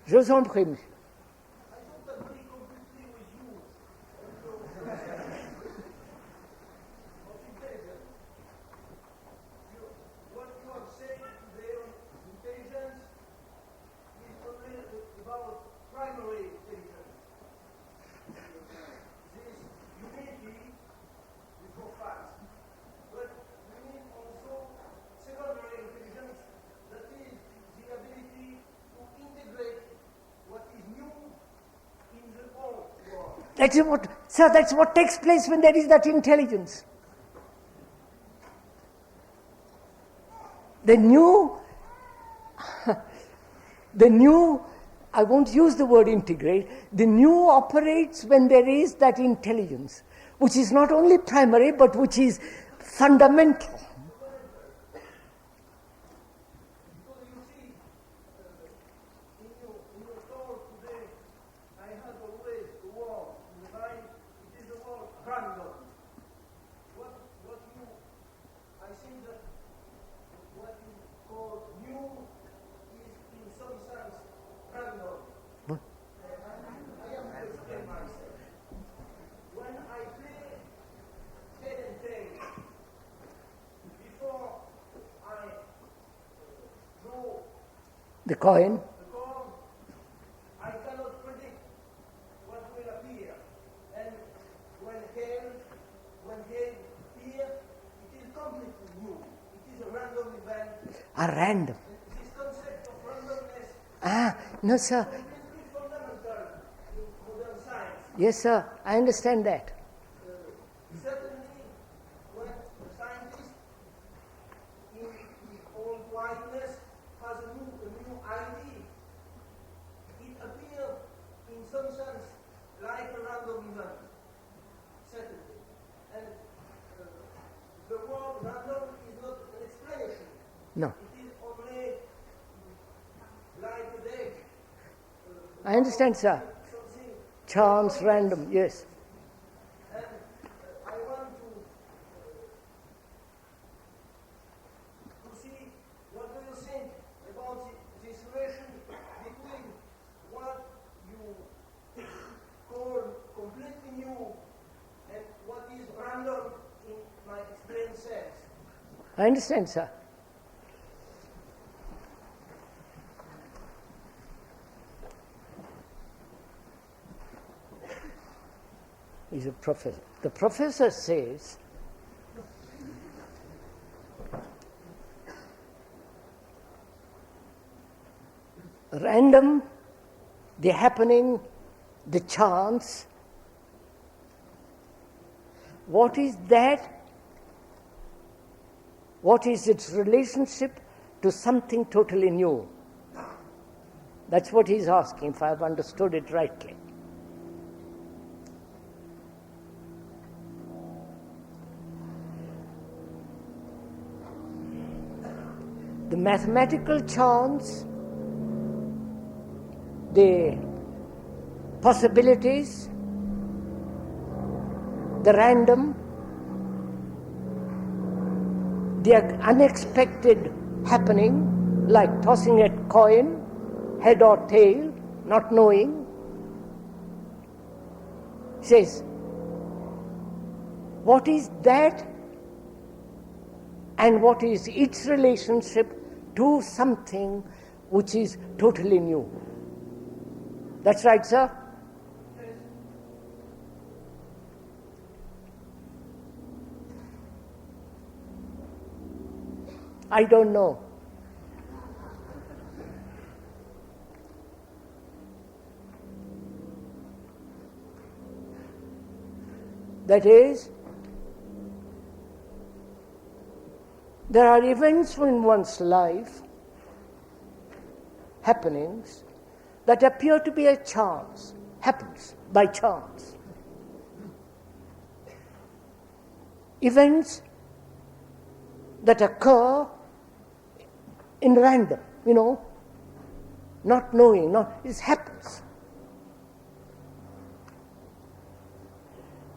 Je vous en prie, monsieur. That's what takes place when there is that intelligence. The new, I won't use the word integrate, the new operates when there is that intelligence, which is not only primary, but which is fundamental. The coin. I cannot predict what will appear. And when head appears, it is completely new. It is a random event. A random. This concept of randomness No, sir. is completely fundamental in modern science. Yes, sir. I understand that. Certainly, when the scientist in the old Quietness has a new idea, it appears in some sense like a random event. Certainly. And the word random is not an explanation. No. It is only like a deck. I understand, sir. Something. Chance, random, yes. And I want to see what do you think about this relation between what you call completely new and what is random in my explained sense. I understand, sir. He's a professor. The professor says random, the happening, the chance, what is that? What is its relationship to something totally new? That's what he's asking, if I've understood it rightly. The mathematical chance, the possibilities, the random, the unexpected happening, like tossing a coin, head or tail, not knowing, says, what is that and what is its relationship to something which is totally new? That's right, sir? I don't know. That is, there are events in one's life, happenings, that appear to be a chance, happens by chance. Events that occur in random, not knowing, it happens.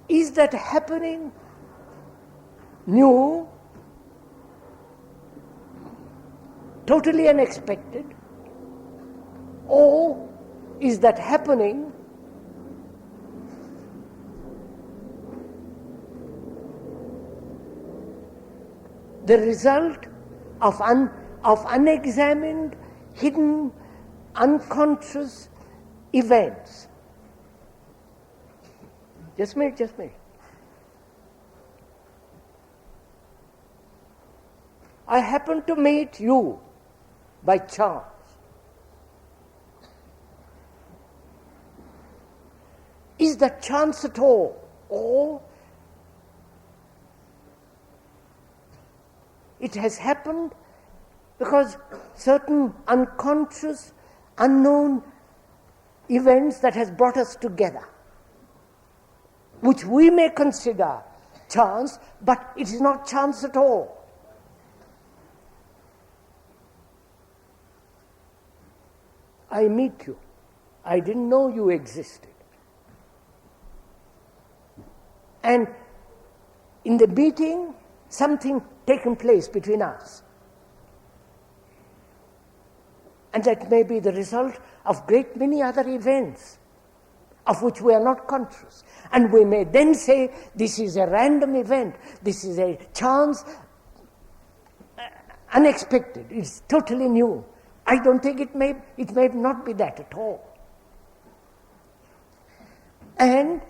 Is that happening new, totally unexpected, or is that happening the result of unexamined, hidden, unconscious events? Just a minute. I happen to meet you by chance. Is that chance at all? Or it has happened because certain unconscious, unknown events that has brought us together, which we may consider chance, but it is not chance at all. I meet you. I didn't know you existed. And in the meeting, something taken place between us. And that may be the result of great many other events of which we are not conscious. And we may then say, this is a random event, this is a chance, unexpected, it's totally new. I don't think it may not be that at all. And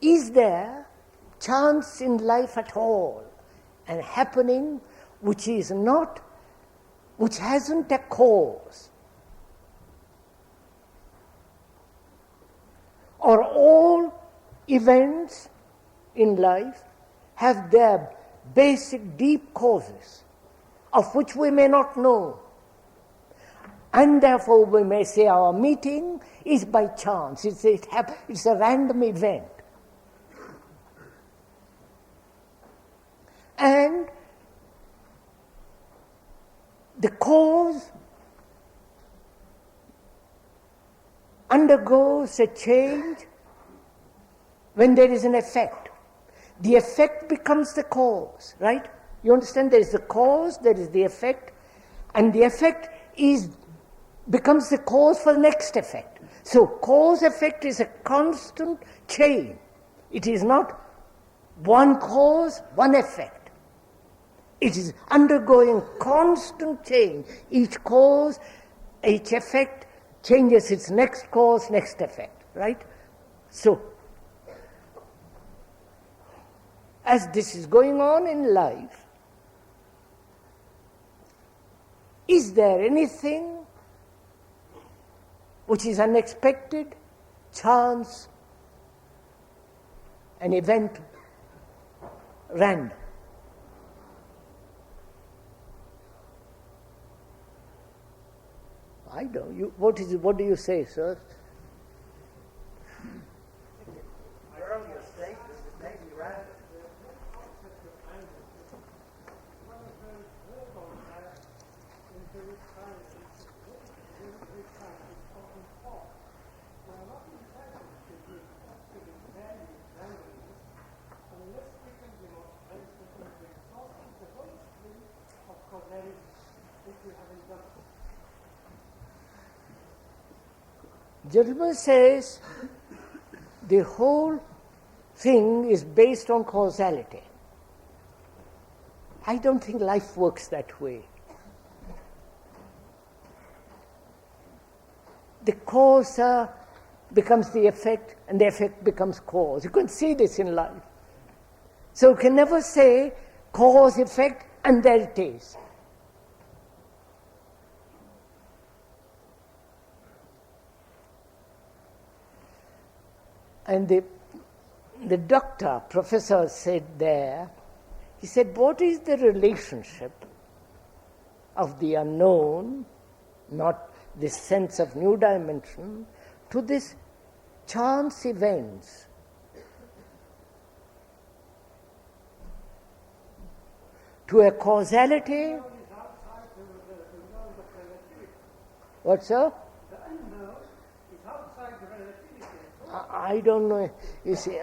is there chance in life at all, and happening which hasn't a cause? Or all events in life have their basic deep causes, of which we may not know. And therefore we may say our meeting is by chance, it's a random event. And the cause undergoes a change when there is an effect. The effect becomes the cause, right? You understand? There is the cause, there is the effect, and the effect becomes the cause for the next effect. So cause-effect is a constant chain. It is not one cause, one effect. It is undergoing constant change. Each cause, each effect changes its next cause, next effect, right? So, as this is going on in life, is there anything which is unexpected, chance, an event, random? I don't. What do you say, sir? Earlier statement may be random. Gentleman says the whole thing is based on causality. I don't think life works that way. The cause becomes the effect, and the effect becomes cause. You can see this in life. So you can never say cause, effect, and there it is. And the doctor, professor said there, he said, what is the relationship of the unknown, not this sense of new dimension, to this chance events? To a causality? What, sir? The unknown is outside the relativity. I don't know. You see,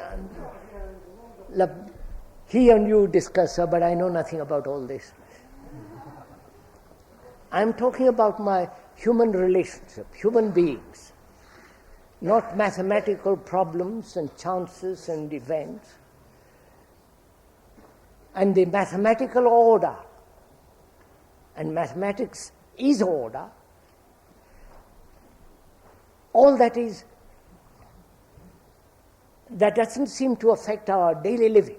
he and you discuss, sir, but I know nothing about all this. I'm talking about my human relationship, human beings, not mathematical problems and chances and events. And the mathematical order, and mathematics is order, all that doesn't seem to affect our daily living.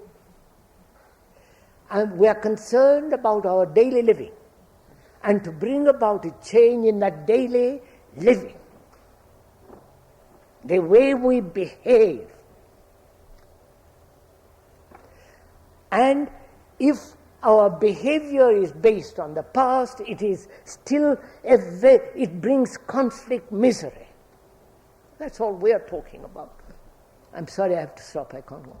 And we are concerned about our daily living and to bring about a change in that daily living, the way we behave. And if our behavior is based on the past, it is still it brings conflict, misery. That's all we are talking about. I'm sorry, I have to stop. I can't go.